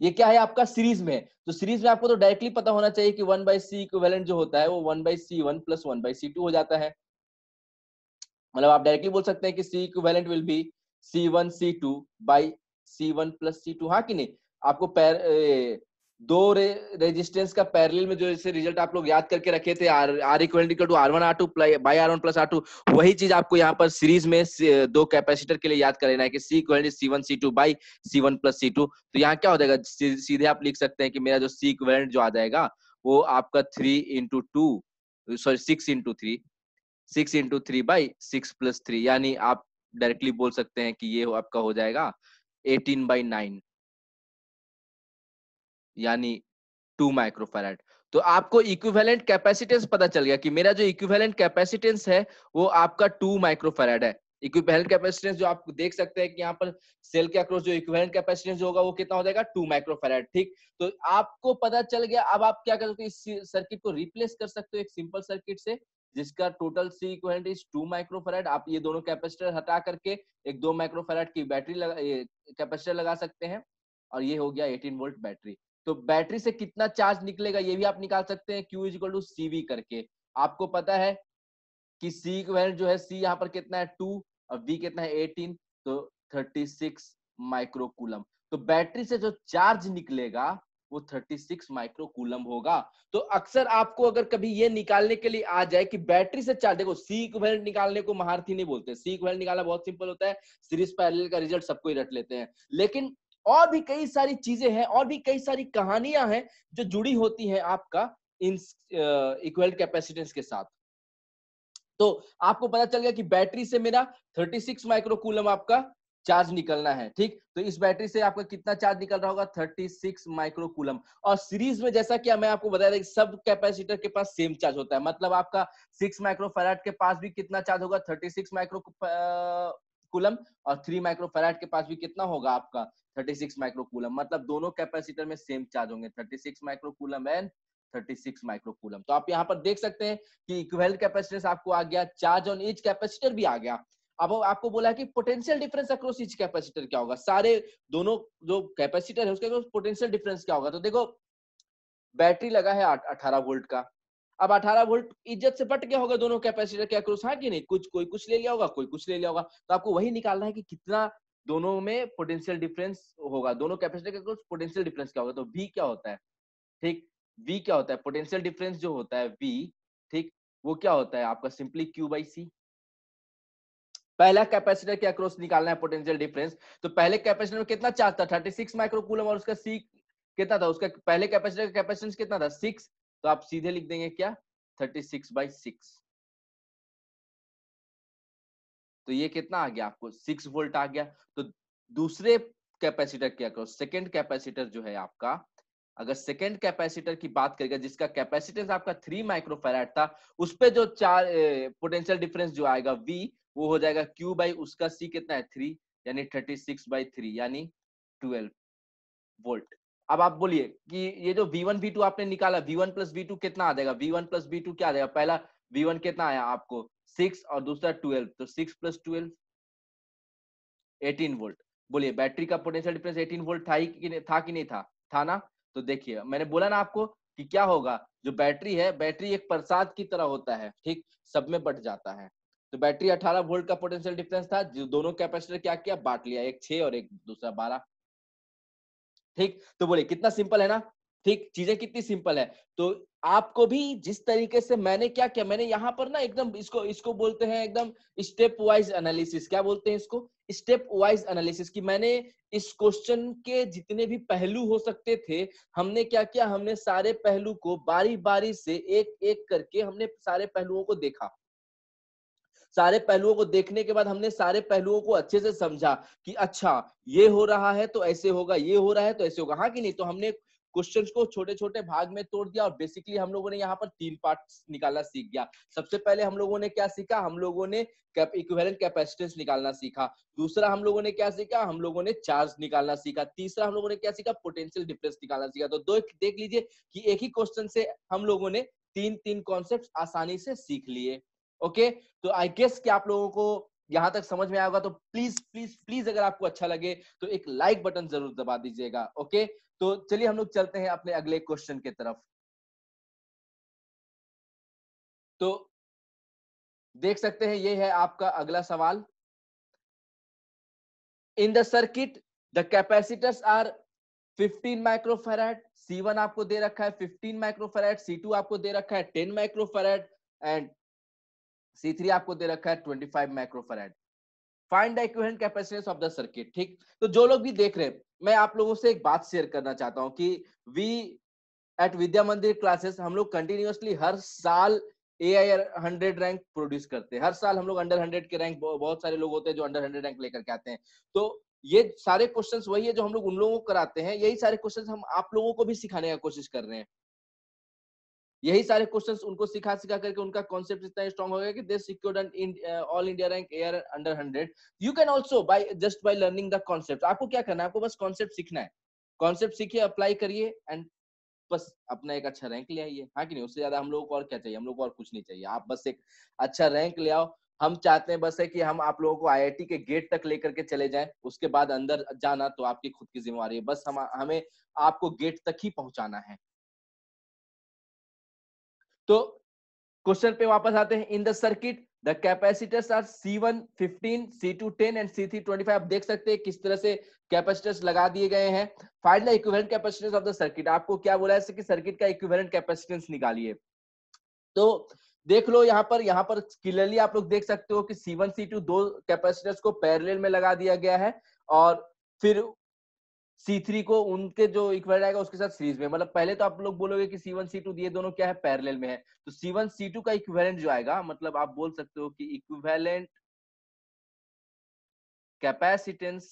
ये क्या है आपका सीरीज में। तो सीरीज में आपको तो डायरेक्टली पता होना चाहिए कि 1/c इक्विवेलेंट जो होता है वो 1/c1 प्लस 1/c2 हो जाता है। मतलब आप डायरेक्टली बोल सकते हैं कि c equivalent will be c1 c2 by c1 plus c2। हाँ कि नहीं, आपको दो रेजिस्टेंस का पैरेलल में जो जैसे रिजल्ट आप लोग याद करके रखे थे, R equal to R1 R2 by R1 plus R2, वही चीज आपको यहाँ पर सीरीज में दो कैपेसिटर के लिए याद कर लेना है कि C equal C1 C2 by C1 plus C2। तो यहाँ क्या हो जाएगा, सीधे आप लिख सकते हैं कि मेरा जो C इक्विवेलेंट जो आ जाएगा वो आपका 3 into 2 सॉरी 6 into 3 6 into 3/6 + 3, यानी आप डायरेक्टली बोल सकते हैं कि ये आपका हो जाएगा 18/9 यानी 2 माइक्रोफैराड। तो आपको इक्विवेलेंट कैपेसिटेंस पता चल गया कि मेरा जो इक्विवेलेंट कैपेसिटेंस है वो आपका 2 माइक्रोफैराड है। इक्विवेलेंट कैपेसिटेंस जो आप देख सकते हैं कि यहाँ पर सेल के अक्रॉस जो इक्विवेलेंट कैपेसिटेंस जो होगा वो कितना हो जाएगा, 2 माइक्रोफैराड। ठीक, तो आपको पता चल गया। अब आप क्या कर सकते हो, इस सर्किट को रिप्लेस कर सकते हो एक सिंपल सर्किट से जिसका total C equivalent is 2 microfarad. आप ये दोनों कैपेसिटर हटा करके एक 2 माइक्रोफैराड की बैटरी कैपेसिटर लगा सकते हैं और ये हो गया 18 वोल्ट बैटरी। तो बैटरी से कितना चार्ज निकलेगा ये भी आप निकाल सकते हैं, Q इक्वल टू CV करके। आपको पता है कि C इक्विवेलेंट जो है, C यहाँ पर कितना है 2 और V कितना है 18, तो 36 माइक्रोकूलम। तो बैटरी से जो चार्ज निकलेगा वो 36 माइक्रोकूलम होगा। तो अक्सर आपको अगर कभी ये निकालने के लिए आ जाए कि बैटरी से चार्ज, देखो C इक्विवेलेंट निकालने को महारथी नहीं बोलते, C इक्विवेलेंट निकालना बहुत सिंपल होता है, सीरीज पैरेलल का रिजल्ट सबको ही रट लेते हैं। लेकिन और भी कई सारी चीजें हैं और भी कई सारी कहानियां हैं जो जुड़ी होती हैं आपका इन इक्विवेलेंट कैपेसिटेंस के साथ। तो आपको पता चल गया कि बैटरी से मेरा 36 माइक्रोकूलम आपका चार्ज निकलना है। ठीक, तो इस बैटरी से आपका कितना चार्ज निकल रहा होगा, 36 माइक्रोकूलम। और सीरीज में जैसा कि मैं आपको बताया था कि सब कैपेसिटर के पास सेम चार्ज होता है। मतलब आपका 6 माइक्रोफैराड के पास भी कितना चार्ज होगा, 36 माइक्रोकूलम, और 3 माइक्रोफैराड के पास भी कितना होगा आपका 36 माइक्रोकूलम। मतलब दोनों कैपेसिटर में सेम चार्ज होंगे, 36 माइक्रोकूलम एंड 36 माइक्रोकूलम। तो आप यहाँ पर देख सकते हैं कि इक्विवेलेंट कैपेसिटेंस आपको आ गया, चार्ज ऑन ईच कैपेसिटर भी आ गया। अब आपको बोला है कि potential difference across each capacitor क्या होगा, सारे दोनों जो कैपेसिटर है उसके पोटेंशियल डिफरेंस क्या होगा। तो देखो बैटरी लगा है 18 वोल्ट का, अब 18 वोल्ट इज्जत से बट गया होगा दोनों कैपेसिटर के अक्रॉस, हाँ कि नहीं, कुछ कोई कुछ ले लिया होगा, कोई कुछ ले लिया होगा। तो आपको वही निकालना है कि कितना दोनों में पोटेंशियल डिफरेंस होगा, दोनों कैपेसिटर के अक्रॉस पोटेंशियल डिफरेंस क्या होगा। तो V क्या होता है, ठीक, V क्या होता है, पोटेंशियल डिफरेंस जो होता है V, ठीक, वो क्या होता है आपका सिंपली Q/C। पहला कैपेसिटर के अक्रॉस निकालना है पोटेंशियल डिफरेंस। तो पहले कैपेसिटर में कितना चार्ज था, 36 माइक्रोकूलम, और उसका C कितना था, उसका पहले कैपेसिटर का कैपेसिटेंस कितना था, 6। तो आप सीधे लिख देंगे क्या, 36/6। तो ये कितना आ गया आपको, 6 वोल्ट आ गया। तो दूसरे कैपेसिटर के अक्रॉस, सेकेंड कैपेसिटर जो है आपका, अगर सेकेंड कैपेसिटर की बात करेगा जिसका कैपेसिटेंस आपका 3 माइक्रोफैराड था, उस पे जो चार पोटेंशियल डिफरेंस जो आएगा V, वो हो जाएगा Q बाई उसका C कितना है 3, यानी 36/3 यानी 12 वोल्ट। अब आप बोलिए कि ये जो V1 V2 आपने निकाला, V1 प्लस V2 कितना आ जाएगा? V1 प्लस V2 क्या आ जाएगा? पहला V1 कितना आया आपको 6 और दूसरा 12, तो 6 प्लस 12 18 वोल्ट। बोलिए बैटरी का पोटेंशियल डिफरेंस 18 वोल्ट था ही कि नहीं था? कि नहीं था? था ना? तो देखिए मैंने बोला ना आपको कि क्या होगा, जो बैटरी है, बैटरी एक प्रसाद की तरह होता है, ठीक, सब में बट जाता है। तो बैटरी 18 वोल्ट का पोटेंशियल डिफरेंस था, जो दोनों कैपेसिटर क्या किया, बांट लिया, एक 6 और एक दूसरा 12। ठीक, तो बोले कितना सिंपल है ना? ठीक, चीजें कितनी सिंपल है। तो आपको भी जिस तरीके से मैंने क्या किया, मैंने यहाँ पर ना एकदम इसको इसको बोलते हैं एकदम स्टेप वाइज एनालिसिस। क्या बोलते हैं इसको? Step wise analysis. कि मैंने इस क्वेश्चन के जितने भी पहलू हो सकते थे, हमने क्या किया, हमने सारे पहलू को बारी बारी से एक एक करके हमने सारे पहलुओं को देखा। सारे पहलुओं को देखने के बाद हमने सारे पहलुओं को अच्छे से समझा कि अच्छा ये हो रहा है तो ऐसे होगा, ये हो रहा है तो ऐसे होगा, हाँ कि नहीं? तो हमने क्वेश्चंस को छोटे छोटे भाग में तोड़ दिया और बेसिकली हम लोगों ने यहाँ पर 3 पार्ट निकालना सीख गया। सबसे पहले हम लोगों ने क्या सीखा? हम लोगों ने इक्विवेलेंट कैपेसिटेंस निकालना सीखा। दूसरा हम लोगों ने क्या सीखा? हम लोगों ने चार्ज निकालना सीखा। तीसरा हम लोगों ने क्या सीखा? पोटेंशियल डिफरेंस निकालना सीखा। तो दो देख लीजिए कि एक ही क्वेश्चन से हम लोगों ने तीन तीन कॉन्सेप्ट आसानी से सीख लिए। ओके, तो आई गेस कि आप लोगों को यहां तक समझ में आया होगा। तो प्लीज प्लीज प्लीज अगर आपको अच्छा लगे तो एक लाइक बटन जरूर दबा दीजिएगा। ओके, तो चलिए हम लोग चलते हैं अपने अगले क्वेश्चन की तरफ। तो देख सकते हैं ये है आपका अगला सवाल। In the circuit the capacitors are 15 microfarad, C1 आपको दे रखा है 15 माइक्रोफैराड, C2 आपको दे रखा है 10 माइक्रोफैराड एंड C3 आपको दे रखा है 25 microfarad. Find the equivalent capacitance of the circuit. ठीक, तो जो लोग भी देख रहे हैं, मैं आप लोगों से एक बात शेयर करना चाहता हूं कि we eight Vidya Mandir classes हम लोग कंटिन्यूअसली हर साल AIR 100 रैंक प्रोड्यूस करते हैं। हर साल हम लोग अंडर 100 के रैंक, बहुत सारे लोग होते हैं जो अंडर 100 रैंक लेकर के आते हैं। तो ये सारे क्वेश्चंस वही है जो हम लोग उन लोगों को कराते हैं, यही सारे क्वेश्चंस हम आप लोगों को भी सिखाने का कोशिश कर रहे हैं। यही सारे क्वेश्चंस उनको सिखा सिखा करके उनका कॉन्सेप्ट इतना स्ट्रांग हो गया कि they secured an all India rank AIR under 100। You can also by just by learning the concept. आपको क्या करना है? आपको बस कॉन्सेप्ट सीखना है। कॉन्सेप्ट सीखिए, अप्लाई करिए एंड बस अपना एक अच्छा रैंक ले आइए। हाँ कि नहीं? उससे ज्यादा हम लोगों को और क्या चाहिए? हम लोग को और कुछ नहीं चाहिए। आप बस एक अच्छा रैंक ले आओ। हम चाहते हैं बस है कि हम आप लोगों को IIT के गेट तक लेकर के चले जाएं। उसके बाद अंदर जाना तो आपकी खुद की जिम्मेवारी है। बस हमें आपको गेट तक ही पहुंचाना है। तो क्वेश्चन पे वापस आते हैं। In the circuit the capacitors are C1 15, C2 10 and C3 25। आप देख सकते हैं किस तरह से कैपेसिटर्स लगा दिए गए हैं। Find the equivalent capacitance of the circuit. आपको क्या बोला है कि सर्किट का इक्विवेलेंट कैपेसिटेंस निकालिए। तो देख लो यहाँ पर क्लियरली आप लोग देख सकते हो कि C1 C2 दो कैपेसिटर्स को पैरेलल में लगा दिया गया है और फिर C3 को उनके जो इक्विवेलेंट आएगा उसके साथ सीरीज में। मतलब पहले तो आप लोग बोलोगे कि C1 C2 ये दोनों क्या है, पैरेलल में है। तो C1 C2 का इक्विवेलेंट जो आएगा, मतलब आप बोल सकते हो कि equivalent capacitance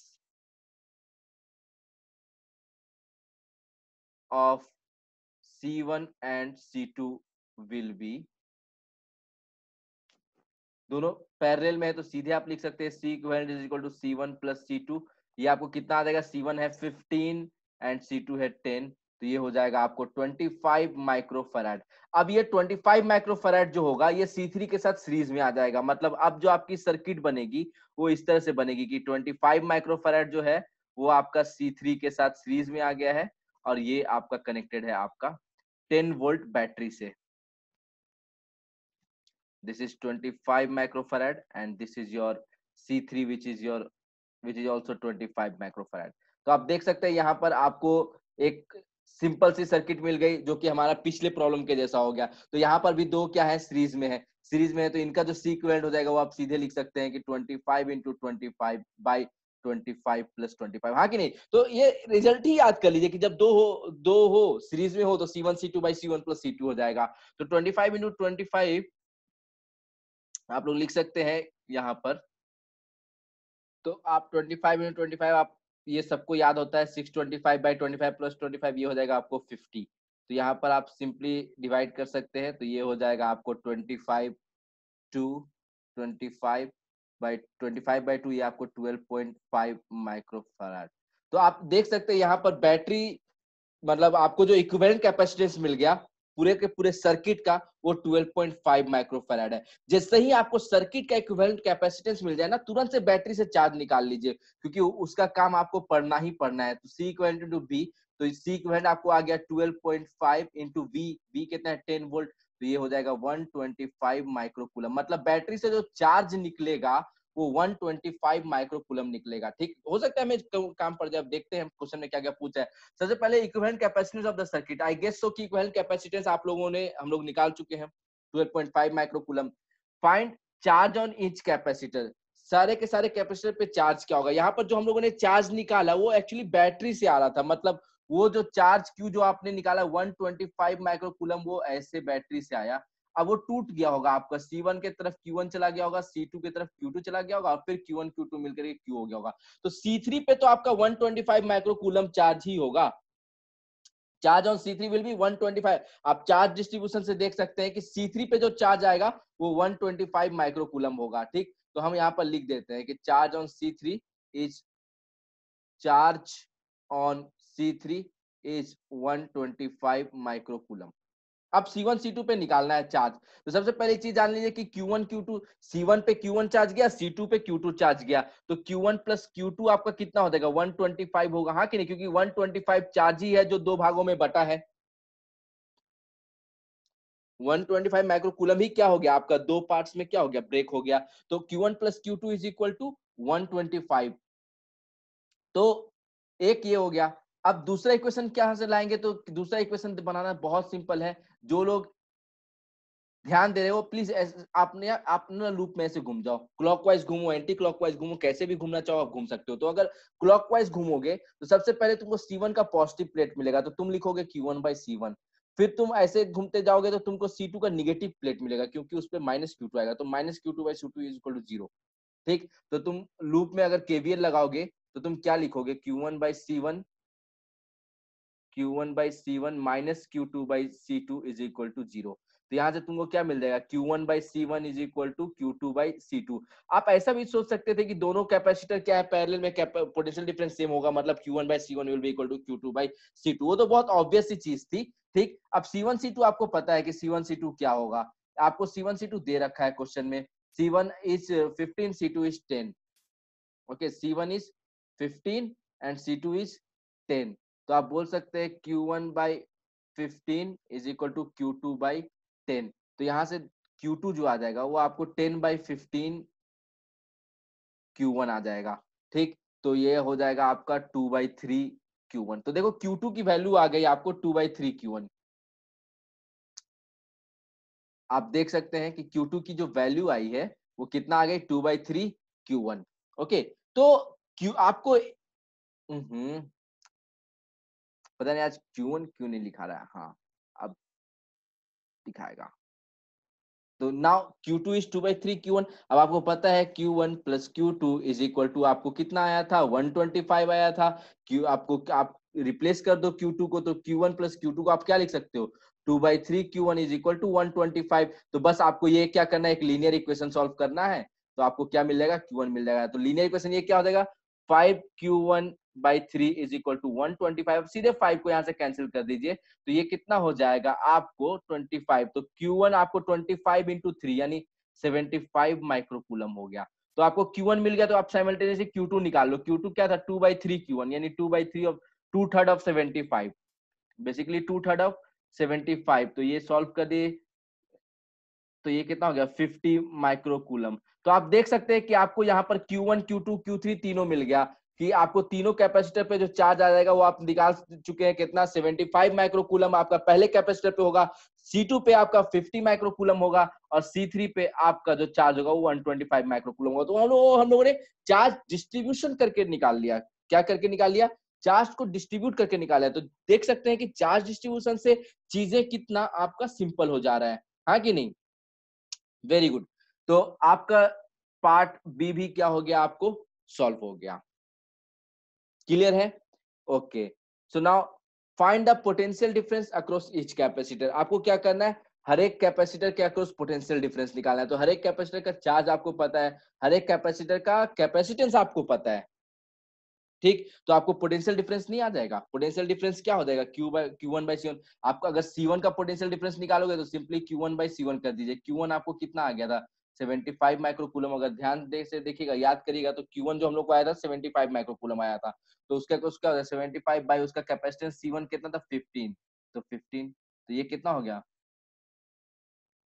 of C1 and C2 will be, दोनों पैरेलल में है तो सीधे आप लिख सकते हैं C equivalent is equal to C1 plus C2। ये आपको कितना आ जाएगा? C1 है 15 एंड C2 है 10, तो ये हो जाएगा आपको 25 माइक्रोफैराड। अब ये 25 माइक्रोफैराड जो होगा ये C3 के साथ सीरीज में आ जाएगा। मतलब अब जो आपकी सर्किट बनेगी वो इस तरह से बनेगी कि 25 माइक्रोफैराड जो है वो आपका C3 के साथ सीरीज में आ गया है और ये आपका कनेक्टेड है आपका 10 वोल्ट बैटरी से। This is 25 microfarad and this is your C3 which is also 25 microfarad। तो आप देख सकते हैं यहाँ पर आपको एक सिंपल सी सर्किट मिल गई जो कि हमारा पिछले प्रॉब्लम के जैसा हो गया। तो यहाँ पर भी दो क्या है, सीरीज में है। सीरीज में है तो इनका जो सी इक्विवेलेंट हो जाएगा वो आप सीधे लिख सकते हैं कि 25 इंटू 25 बाई 25 प्लस 25। हाँ कि नहीं? तो ये रिजल्ट ही याद कर लीजिए कि जब दो हो सीरीज में हो तो C1 C2 by C1 plus C2 हो जाएगा। तो 25 इंटू 25 आप लोग लिख सकते हैं यहाँ पर। तो आप 25 इंटू 25 आप ये सबको याद होता है 625 बाई 25 प्लस 25 ये हो जाएगा आपको 50। तो यहाँ पर आप सिंपली डिवाइड कर सकते हैं तो ये हो जाएगा आपको 25 टू 25 बाई 25/2 ये आपको 12.5 माइक्रोफैराड। तो आप देख सकते हैं यहाँ पर बैटरी मतलब आपको जो इक्विवेलेंट कैपेसिटेंस मिल गया पूरे के पूरे सर्किट का वो 12.5 माइक्रोफैराड है। जैसे ही आपको सर्किट का इक्विवेलेंट कैपेसिटेंस मिल जाए ना, तुरंत से बैटरी से चार्ज निकाल लीजिए, क्योंकि उसका काम आपको पढ़ना ही पढ़ना है। तो C इक्विवेलेंट इनटू V, तो C इक्विवेलेंट आपको आ गया 12.5 इंटू V कितना है 10 वोल्ट, तो ये हो जाएगा 125 माइक्रोकूलम। मतलब बैटरी से जो चार्ज निकलेगा वो 125 माइक्रोकूलम निकलेगा। ठीक, हो सकता है हमें काम पड़ जाए। अब देखते हैं क्वेश्चन में क्या क्या पूछा है। सबसे पहले equivalent capacitance of the circuit, I guess so कि इक्विवेलेंट कैपेसिटेंस आप लोगों ने हम लोग निकाल चुके हैं 12.5 microcoulomb. Find charge on each capacitor, सारे के सारे कैपेसिटर पे चार्ज क्या होगा। यहाँ पर जो हम लोगों ने चार्ज निकाला वो एक्चुअली बैटरी से आ रहा था, मतलब वो जो चार्ज क्यू जो आपने निकाला 125 माइक्रोकूलम वो ऐसे बैटरी से आया। अब वो टूट गया होगा, आपका C1 के तरफ Q1 चला गया होगा, C2 की तरफ Q2 चला गया होगा, और फिर Q1 Q2 मिलकर के Q हो गया होगा। तो C3 पे तो आपका 125 माइक्रोकूलम चार्ज ही होगा। Charge on C3 will be 125। आप चार्ज डिस्ट्रीब्यूशन से देख सकते हैं कि C3 पे जो चार्ज आएगा वो 125 माइक्रोकूलम होगा। ठीक, तो हम यहाँ पर लिख देते हैं कि charge on C3 is charge on C3 is 125 microcoulomb. अब C1 C2 पे निकालना है चार्ज। तो सबसे पहले चीज जान लीजिए कि Q1 Q2, C1 पे Q1 चार्ज गया, C2 पे Q2 चार्ज गया, तो Q1 प्लस Q2 आपका कितना हो जाएगा 125 होगा, हाँ कि नहीं, क्योंकि 125 चार्ज ही है जो दो भागों में बटा है। 125 माइक्रोकूलम ही क्या हो गया आपका, दो पार्ट्स में क्या हो गया, ब्रेक हो गया। तो Q1 plus Q2 is equal to 125। तो एक ये हो गया। अब दूसरा इक्वेशन क्या से लाएंगे, तो दूसरा इक्वेशन बनाना बहुत सिंपल है। जो लोग ध्यान दे रहे हो प्लीज अपने लूप में ऐसे घूम जाओ, क्लॉकवाइज घूमो, एंटी क्लॉकवाइज घूमो, कैसे भी घूमना चाहो आप घूम सकते हो। तो अगर क्लॉकवाइज घूमोगे तो सबसे पहले तुमको C1 का पॉजिटिव प्लेट मिलेगा, तो तुम लिखोगे Q1/C1। फिर तुम ऐसे घूमते जाओगे तो तुमको C2 का निगेटिव प्लेट मिलेगा, क्योंकि उस पर -Q2 आएगा, तो -Q2/C2 इज इक्वल टू 0। ठीक, तो तुम लूप में अगर KVL लगाओगे तो तुम क्या लिखोगे, Q1/C1 minus Q2/C2 is equal to 0। तो यहाँ से तुमको क्या मिल जाएगा, Q1/C1 is equal to Q2/C2। आप ऐसा भी सोच सकते थे कि दोनों कैपेसिटर क्या है, पैरेलल में पोटेंशियल डिफरेंस सेम होगा, मतलब Q1/C1 will be equal to Q2/C2। वो तो बहुत ऑब्वियस सी चीज थी। ठीक, अब C1 C2 आपको पता है कि C1 C2 क्या होगा। आपको C1 C2 दे रखा है क्वेश्चन में। C1 is 15, C2 is 10। Okay, C1 is 15 and C2 is 10। तो आप बोल सकते हैं Q1/15 is equal to Q2/10। तो यहाँ से Q2 जो आ जाएगा वो आपको 10/15 Q1 आ जाएगा। ठीक, तो ये हो जाएगा आपका 2/3 Q1। तो देखो Q2 की वैल्यू आ गई आपको 2/3 Q1। आप देख सकते हैं कि Q2 की जो वैल्यू आई है वो कितना आ गई 2/3 Q1। ओके, तो Q आपको पता नहीं आज Q1 क्यों नहीं लिखा रहा है। हाँ, अब दिखाएगा। तो नाउ Q2 इज 2/3 Q1। अब आपको पता है Q1 plus Q2 is equal to आपको कितना आया था 125 आया था। Q आपको आप रिप्लेस कर दो Q2 को, तो Q1 प्लस Q2 को आप क्या लिख सकते हो 2/3 Q1 इज इक्वल टू 125। तो बस आपको ये क्या करना है, एक लीनियर इक्वेशन सॉल्व करना है। तो आपको क्या मिल जाएगा Q1 मिल जाएगा। तो लीनियर इक्वेशन ये क्या हो जाएगा 5Q1/3 इज इक्वल टू 125। सीधे 5 को यहाँ से कैंसिल कर दीजिए, तो ये कितना हो जाएगा आपको 25। तो Q1 आपको 25 इंटू 3 यानी 75 माइक्रोकूलम हो गया। तो आपको Q1 मिल गया, तो आप साइमल्टेनियसली Q2 निकाल लो। Q2 क्या था 2/3 Q1 यानी 2/3 ऑफ 2/3 ऑफ 75, बेसिकली 2/3 ऑफ 75। तो ये सॉल्व कर दिए तो ये कितना हो गया 50 माइक्रोकूलम। तो आप देख सकते हैं कि आपको यहाँ पर Q1 Q2 Q3 तीनों मिल गया, कि आपको तीनों कैपेसिटर पे जो चार्ज आ जाएगा वो आप निकाल चुके हैं कितना 75 माइक्रोकूलम आपका पहले कैपेसिटर पे होगा, C2 पे आपका 50 माइक्रोकूलम होगा, और C3 पे आपका जो चार्ज होगा वो 125 माइक्रोकूलम होगा। तो हम लोगों ने चार्ज डिस्ट्रीब्यूशन करके निकाल लिया। क्या करके निकाल लिया, चार्ज को डिस्ट्रीब्यूट करके निकाला है। तो देख सकते हैं कि चार्ज डिस्ट्रीब्यूशन से चीजें कितना आपका सिंपल हो जा रहा है, हाँ कि नहीं। Very good. तो आपका पार्ट बी भी क्या हो गया, आपको सॉल्व हो गया। क्लियर है, okay. So now find the potential difference across each capacitor. आपको क्या करना है, हर एक कैपेसिटर के अक्रॉस पोटेंशियल डिफरेंस निकालना है। तो हर एक कैपेसिटर का चार्ज आपको पता है, हर एक कैपेसिटर का कैपेसिटेंस आपको पता है, ठीक। तो आपको पोटेंशियल डिफरेंस नहीं आ जाएगा। पोटेंशियल डिफरेंस क्या हो जाएगा, Q1/C1। आपको अगर C1 का पोटेंशियल डिफरेंस निकालोगे तो सिंपली Q1/C1 कर दीजिए। Q1 आपको कितना आ गया था, 75 माइक्रोकूलम। अगर ध्यान से देखिएगा, याद करिएगा, तो Q1 जो हम लोग को आया था 75 माइक्रोकूलम आया था। तो उसका 75 बाई उसका कैपेसिटेंस C1 कितना था, 15। तो 15, तो ये कितना हो गया,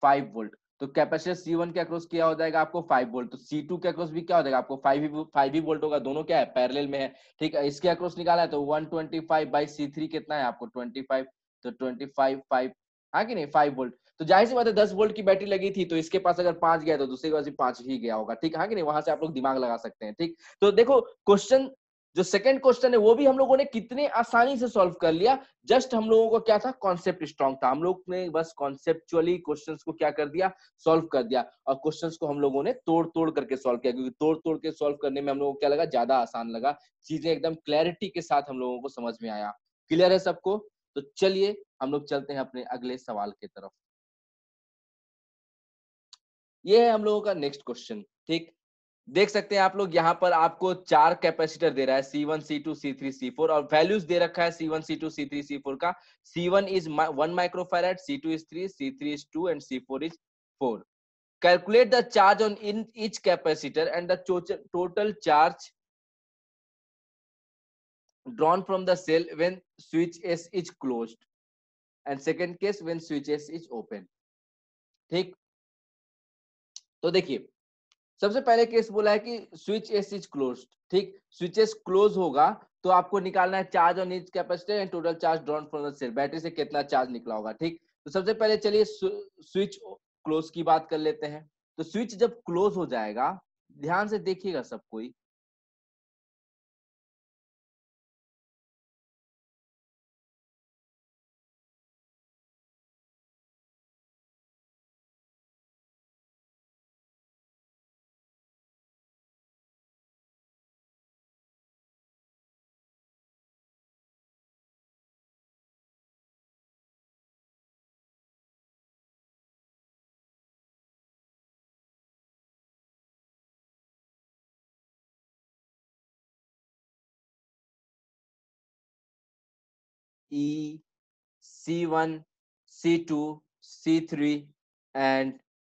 5 वोल्ट। तो कैपेसिटर C1 के अक्रॉस क्या हो जाएगा आपको, 5 वोल्ट। तो C2 के अक्रॉस भी क्या हो जाएगा आपको, 5 ही वोल्ट होगा। दोनों क्या है, पैरेलल में है, ठीक है। इसके अक्रॉस निकाला है तो 125 बाई C3 कितना है आपको, 25। तो 25 5, हाँ कि नहीं, 5 वोल्ट। तो जाहिर सी बात है 10 वोल्ट की बैटरी लगी थी, तो इसके पास अगर 5 गया तो दूसरे के पास भी 5 ही गया होगा, ठीक, हाँ कि नहीं। वहां से आप लोग दिमाग लगा सकते हैं, ठीक। तो देखो क्वेश्चन, जो सेकंड क्वेश्चन है वो भी हम लोगों ने कितने आसानी से सॉल्व कर लिया। जस्ट हम लोगों को क्या था, कॉन्सेप्ट स्ट्रांग था। हम लोग ने बस कॉन्सेप्चुअली क्वेश्चंस को क्या कर दिया, सॉल्व कर दिया। और क्वेश्चंस को हम लोगों ने तोड़ तोड़ करके सॉल्व किया, क्योंकि तोड़ तोड़ के सॉल्व करने में हम लोगों को क्या लगा, ज्यादा आसान लगा। चीजें एकदम क्लैरिटी के साथ हम लोगों को समझ में आया। क्लियर है सबको? तो चलिए हम लोग चलते हैं अपने अगले सवाल की तरफ। ये है हम लोगों का नेक्स्ट क्वेश्चन, ठीक। देख सकते हैं आप लोग, यहाँ पर आपको 4 कैपेसिटर दे रहा है, C1 C2 C3 C4, और वैल्यूज दे रखा है C1 C2 C3 C4 का। C1 is 1 microfarad, C2 is 3, C3 is 2 and C4 is 4. Calculate the charge on in each capacitor and the total charge drawn from the cell when switch S is closed, and second case when switch S is open, ठीक। तो देखिए, सबसे पहले केस बोला है कि स्विच एस इज क्लोज्ड, ठीक। स्विच एस क्लोज होगा तो आपको निकालना है charge on each capacitor and total charge drawn from the cell, battery से कितना चार्ज निकला होगा, ठीक। तो सबसे पहले चलिए स्विच क्लोज की बात कर लेते हैं। तो स्विच जब क्लोज हो जाएगा, ध्यान से देखिएगा सब कोई, ई C1 C2 C3 and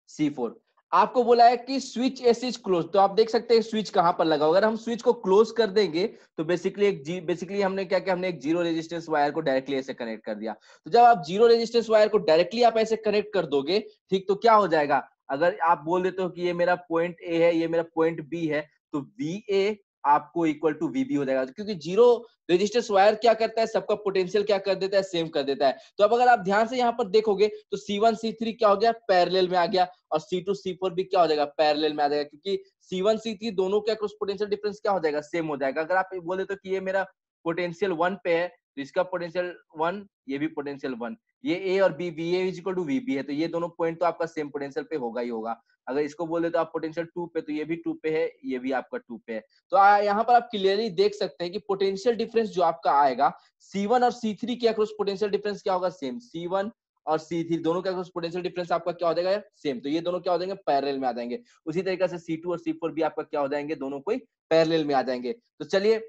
C4। आपको बोला है कि स्विच एस इज क्लोज, तो आप देख सकते हैं स्विच कहां पर लगा। अगर हम स्विच को क्लोज कर देंगे तो बेसिकली हमने क्या किया, हमने एक जीरो रेजिस्टेंस वायर को डायरेक्टली ऐसे कनेक्ट कर दिया। तो जब आप जीरो रेजिस्टेंस वायर को डायरेक्टली आप ऐसे कनेक्ट कर दोगे, ठीक, तो क्या हो जाएगा, अगर आप बोल देते हो कि ये मेरा पॉइंट ए है, ये मेरा पॉइंट बी है, तो VA आपको इक्वल टू VB हो जाएगा, क्योंकि जीरो रेजिस्टेंस वायर क्या करता है, सबका पोटेंशियल क्या कर देता है, सेम कर देता है। तो अब अगर आप ध्यान से यहाँ पर देखोगे तो C1 C3 क्या हो गया, पैरेलल में आ गया, और C2 C4 भी क्या हो जाएगा, पैरेलल में आ जाएगा, क्योंकि C1 C3 दोनों के अक्रॉस पोटेंशियल डिफरेंस क्या हो जाएगा, सेम हो जाएगा। अगर आप बोल देते हो कि ये मेरा पोटेंशियल 1 पे है, तो इसका पोटेंशियल 1, ये भी पोटेंशियल 1, ये A और B, VA is equal to VB है, तो ये दोनों पॉइंट तो आपका सेम पोटेंशियल पे होगा ही होगा। अगर इसको बोले तो आप पोटेंशियल 2 पे, तो ये भी 2 पे है, ये भी आपका 2 पे है। तो यहाँ पर आप क्लियरली देख सकते हैं कि पोटेंशियल डिफरेंस जो आपका आएगा, C1 और C3 के अक्रॉस पोटेंशियल डिफरेंस क्या होगा, सेम। C1 और C3 दोनों के अक्रॉस पोटेंशियल डिफरेंस आपका क्या हो जाएगा, सेम। तो ये दोनों क्या हो जाएंगे, पैरेलल में आ जाएंगे। उसी तरीके से C2 और C4 भी आपका क्या हो जाएंगे, दोनों कोई पैरेलल में आ जाएंगे। तो चलिए,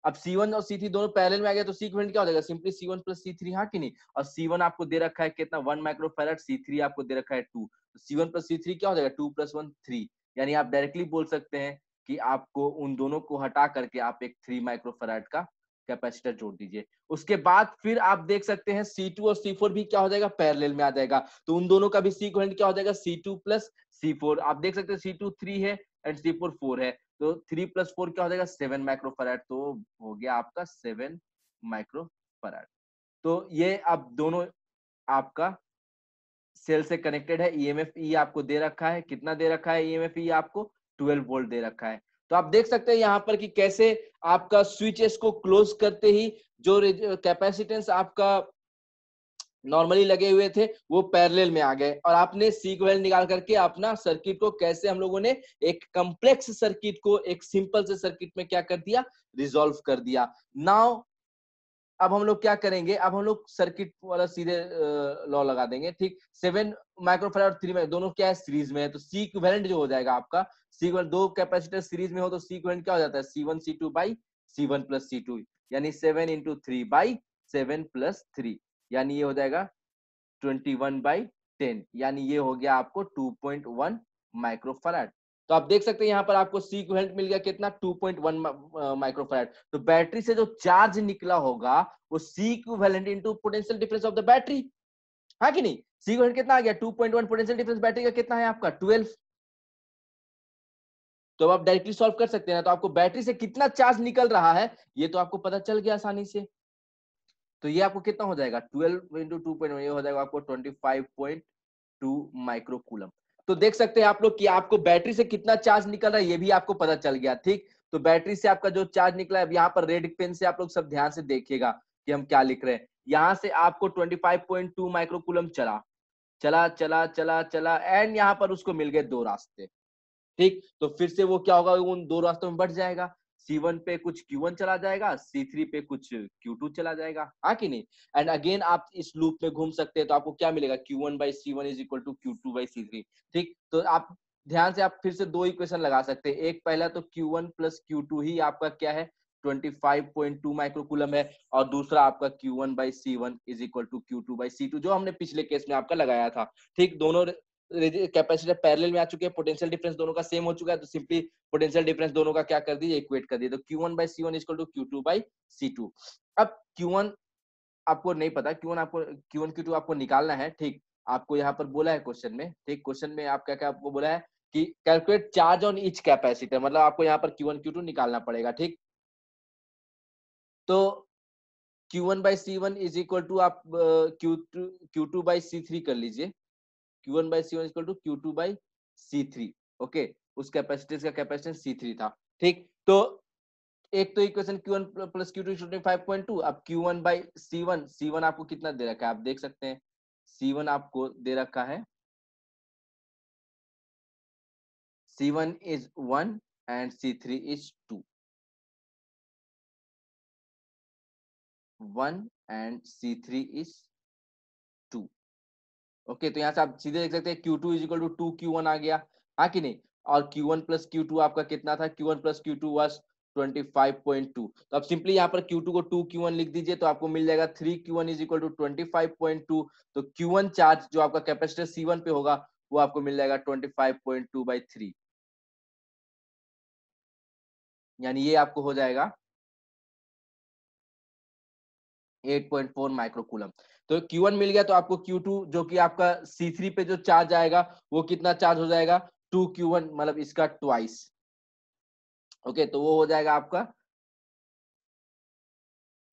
अब C1 और C3 दोनों पैरेलल में आ गए, तो सीक्वेंट क्या हो जाएगा, सिंपली C1 प्लस C3, हाँ कि नहीं। और C1 आपको दे रखा है कितना, 1 माइक्रोफैराड, C3 आपको दे रखा है 2, तो C1 प्लस C3 क्या हो जाएगा, 2 प्लस 1 3। यानी आप डायरेक्टली बोल सकते हैं कि आपको उन दोनों को हटा करके आप एक 3 माइक्रोफैराड का कैपेसिटर जोड़ दीजिए। उसके बाद फिर आप देख सकते हैं C2 और C4 भी क्या हो जाएगा, पैरेलल में आ जाएगा। तो उन दोनों का भी सीक्वेंट क्या हो जाएगा, C2 प्लस C4। आप देख सकते हैं C2 3 है एंड C4 4 है, तो 3 प्लस 4 क्या हो जाएगा, 7 माइक्रोफैराड। तो हो गया आपका 7 माइक्रोफैराड। तो ये अब दोनों आपका सेल से कनेक्टेड है। ईएमएफ ई आपको दे रखा है, कितना दे रखा है ईएमएफ ई आपको, 12 वोल्ट दे रखा है। तो आप देख सकते हैं यहाँ पर कि कैसे आपका स्विचेस को क्लोज करते ही जो कैपेसिटेंस आपका नॉर्मली लगे हुए थे वो पैरेलल में आ गए, और आपने सीक वैल्यू निकाल करके अपना सर्किट को कैसे हम लोगों ने एक कॉम्प्लेक्स सर्किट को एक सिंपल से सर्किट में क्या कर दिया, रिजॉल्व कर दिया। नाउ अब हम लोग क्या करेंगे, अब हम लोग सर्किट वाला सीधे लॉ लगा देंगे, ठीक। 7 माइक्रोफैराड और 3 में दोनों क्या है, सीरीज में है, तो सी इक्विवेलेंट जो हो जाएगा आपका, सी इक्विवेलेंट, दो कैपेसिटर सीरीज में हो तो सी इक्विवेलेंट क्या हो जाता है, C1 C2 by C1 plus C2, यानी 7 इंटू 3 बाई 7 प्लस 3, यानी ये हो जाएगा 21/10, यानी ये हो गया आपको 2.1 माइक्रोफैराड। तो आप देख सकते हैं यहाँ पर आपको सी इक्विवेलेंट मिल गया कितना, 2.1 माइक्रोफैराड। तो बैटरी से जो चार्ज निकला होगा वो C equivalent into potential difference of the battery, हाँ कि नहीं। सी इक्विवेलेंट कितना आ गया, 2.1, पोटेंशियल डिफरेंस बैटरी का कितना है आपका 12। तो आप डायरेक्टली सॉल्व कर सकते हैं, तो आपको बैटरी से कितना चार्ज निकल रहा है ये तो आपको पता चल गया आसानी से। तो ये आपको कितना हो जाएगा, 12 इंटू 2.1, ये हो जाएगा आपको 25.2 माइक्रोकूलम। तो देख सकते हैं आप लोग कि आपको बैटरी से कितना चार्ज निकल रहा है ये भी आपको पता चल गया, ठीक। तो बैटरी से आपका जो चार्ज निकला है, अब यहाँ पर रेड पेन से आप लोग सब ध्यान से देखिएगा कि हम क्या लिख रहे हैं। यहाँ से आपको 25.2 माइक्रोकूलम चला चला चला चला चला एंड यहाँ पर उसको मिल गए दो रास्ते, ठीक। तो फिर से वो क्या होगा, उन दो रास्तों में बढ़ जाएगा, C1 पे कुछ Q1 चला जाएगा, C3 पे कुछ Q2 चला जाएगा, हाँ कि नहीं। एंड अगेन आप इस लूप में घूम सकते हैं, तो आपको क्या मिलेगा, Q1/C1 is equal to Q2/C3, ठीक। तो आप ध्यान से आप फिर से दो इक्वेशन लगा सकते हैं, एक पहला तो Q1 प्लस Q2 ही आपका क्या है, 25.2 माइक्रोकूलम है, और दूसरा आपका Q1/C1 is equal to Q2/C2 जो हमने पिछले केस में आपका लगाया था, ठीक। दोनों कैपेसिटर पैरेलल में आ चुके हैं, पोटेंशियल डिफरेंस दोनों का सेम हो चुका है, तो सिंपली पोटेंशियल डिफरेंस दोनों का क्या कर दीजिए, इक्वेट कर दीजिए। तो Q1/C1 इक्वल टू Q2/C2। अब Q1 आपको नहीं पता, Q1 Q2 आपको निकालना है, ठीक। आपको यहाँ पर बोला है क्वेश्चन में, ठीक, क्वेश्चन में आप क्या क्या आपको बोला है कि calculate charge on each capacitor, मतलब आपको यहाँ पर Q1 Q2 निकालना पड़ेगा, ठीक। तो Q1/C1 इज इक्वल टू आप Q2/C3 कर लीजिए, Q1/C1 equal to Q2/C3, okay. उस कैपेसिटेंस का कैपेसिटेंस C3 था, ठीक। तो एक तो इक्वेशन Q1 प्लस Q2 5.2, अब Q1/C1, C1 आपको कितना दे रखा है आप देख सकते हैं, C1 आपको दे रखा है, C1 is 1 and C3 is 2, 1 and C3 is 2, okay. तो यहाँ से आप सीधे देख सकते हैं Q2 is equal to 2Q1 आ गया, हाँ कि नहीं। और Q1 प्लस Q2 आपका कितना था, Q1 प्लस Q2 वाज 25.2। तो आप सिंपली यहाँ पर Q2 को 2Q1 लिख दीजिए, तो आपको मिल जाएगा 3Q1 इज इक्वल टू 25.2। तो Q1 चार्ज जो आपका कैपेसिटर C1 पे होगा वो आपको मिल जाएगा 25.2/3, यानी ये आपको हो जाएगा 8.4 माइक्रोकूलम। तो Q1 मिल गया, तो आपको Q2 जो कि आपका C3 पे जो चार्ज आएगा वो कितना चार्ज हो जाएगा, 2Q1, मतलब इसका ट्वाइस, ओके। तो वो हो जाएगा आपका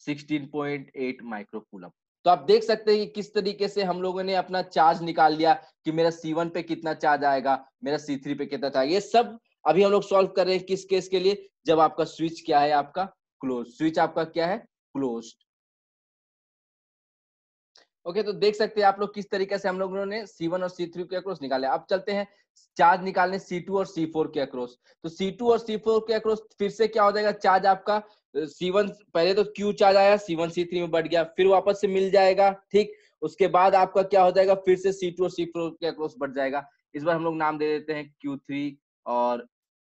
16.8 माइक्रोकूलम। तो आप देख सकते हैं कि किस तरीके से हम लोगों ने अपना चार्ज निकाल लिया कि मेरा C1 पे कितना चार्ज आएगा, मेरा C3 पे कितना चार्ज, ये सब अभी हम लोग सॉल्व कर रहे हैं किस केस के लिए, जब आपका स्विच क्या है, आपका क्लोज, स्विच आपका क्या है, क्लोज, ओके। तो देख सकते हैं आप लोग किस तरीके से हम लोगों ने C1 और C3 के अक्रॉस निकाले। अब चलते हैं चार्ज निकालने C2 और C4 के अक्रॉस। तो C2 और C4 के अक्रॉस फिर से क्या हो जाएगा, चार्ज आपका C1 पहले तो Q चार्ज आया, C1 C3 में बढ़ गया, फिर वापस से मिल जाएगा, ठीक। उसके बाद आपका क्या हो जाएगा, फिर से C2 और C4 के अक्रॉस बढ़ जाएगा। इस बार हम लोग नाम दे देते हैं Q3 और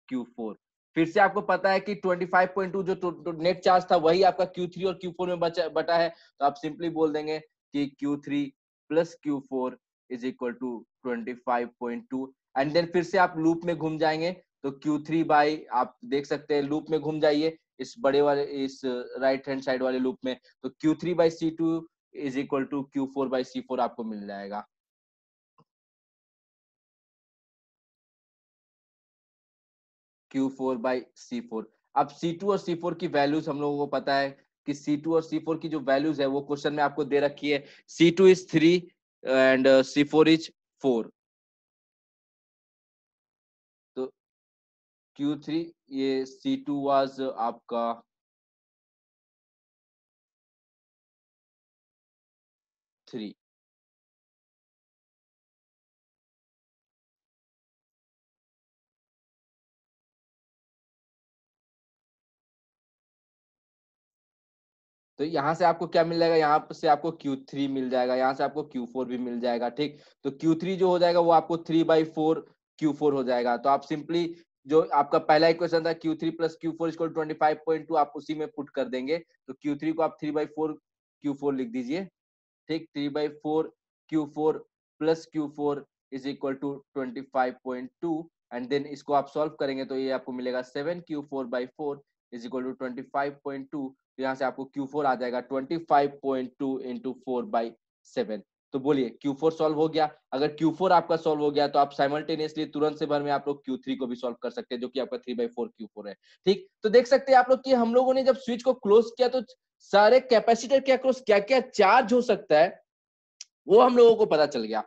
Q4। फिर से आपको पता है कि 25.2 जो नेट चार्ज था वही आपका Q3 और Q4 में बटा है, तो आप सिंपली बोल देंगे कि Q3 प्लस Q4 is equal to 25.2, and then फिर से आप लूप में घूम जाएंगे, तो Q3 बाई, आप देख सकते हैं लूप में घूम जाइए इस बड़े वाले, इस राइट हैंड साइड वाले लूप में, तो Q3/C2 is equal to Q4/C4 आपको मिल जाएगा। Q4/C4। अब C2 और C4 की वैल्यूज हम लोगों को पता है कि C2 और C4 की जो वैल्यूज है वो क्वेश्चन में आपको दे रखी है, C2 is 3 and C4 is 4। तो Q3, ये C2 वाज आपका 3, तो यहाँ से आपको क्या मिल जाएगा, यहाँ से आपको Q3 मिल जाएगा, यहाँ से आपको Q4 भी मिल जाएगा, ठीक। तो Q3 जो हो जाएगा वो आपको 3/4 Q4 हो जाएगा। तो आप सिंपली जो आपका पहला इक्वेशन था Q3 प्लस Q4 इक्वल 25.2, आप उसी में पुट कर देंगे। तो Q3 को आप 3/4 Q4 लिख दीजिए, ठीक। 3/4 Q4 प्लस Q4 is equal to 25.2 and then इसको आप सॉल्व करेंगे तो ये आपको मिलेगा 7Q4/4 इज इक्वल टू 25.2। तो यहाँ से आपको Q4 आ जाएगा 25.2 इंटू 4/7। तो बोलिए Q4 सॉल्व हो गया। अगर Q4 आपका सॉल्व हो गया तो आप साइमल्टेनियसली तुरंत से भर में आप लोग Q3 को भी सॉल्व कर सकते हैं, जो कि आपका 3/4 Q4 है, ठीक। तो देख सकते हैं आप लोग कि हम लोगों ने जब स्विच को क्लोज किया तो सारे कैपेसिटर के अक्रॉस क्या क्या चार्ज हो सकता है वो हम लोगों को पता चल गया,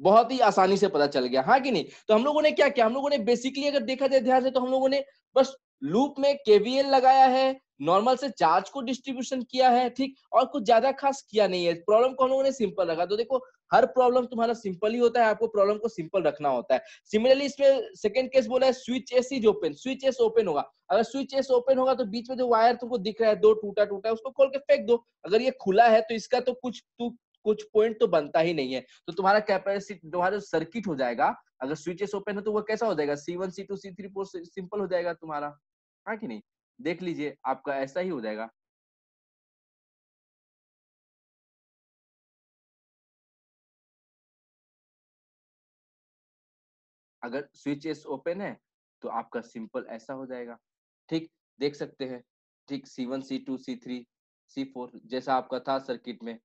बहुत ही आसानी से पता चल गया, हाँ कि नहीं। तो हम लोगों ने क्या किया, हम लोगों ने बेसिकली अगर देखा जाए ध्यान से तो हम लोगों ने बस लूप में केवीएल लगाया है, नॉर्मल से चार्ज को डिस्ट्रीब्यूशन किया है, ठीक। और कुछ ज्यादा खास किया नहीं है, प्रॉब्लम को हम लोगों ने सिंपल रखा। तो देखो हर प्रॉब्लम तुम्हारा सिंपल ही होता है, आपको प्रॉब्लम को सिंपल रखना होता है। सिमिलरली इसमें सेकंड केस बोला है switch S is open, switch S open होगा। अगर स्विच एस ओपन होगा तो बीच में जो वायर तुमको दिख रहा है दो टूटा टूटा, उसको खोल के फेंक दो। अगर ये खुला है तो इसका तो कुछ पॉइंट तो बनता ही नहीं है। तो तुम्हारा कैपेसिटी, तुम्हारा सर्किट हो जाएगा, अगर स्विचेस ओपन है तो वो कैसा हो जाएगा, C1 C2 C3 4 सिंपल हो जाएगा तुम्हारा, हाँ कि नहीं। देख लीजिए आपका ऐसा ही हो जाएगा। अगर स्विच एस ओपन है तो आपका सिंपल ऐसा हो जाएगा, ठीक। देख सकते हैं, ठीक। C1 C2 C3 C4 जैसा आपका था सर्किट में,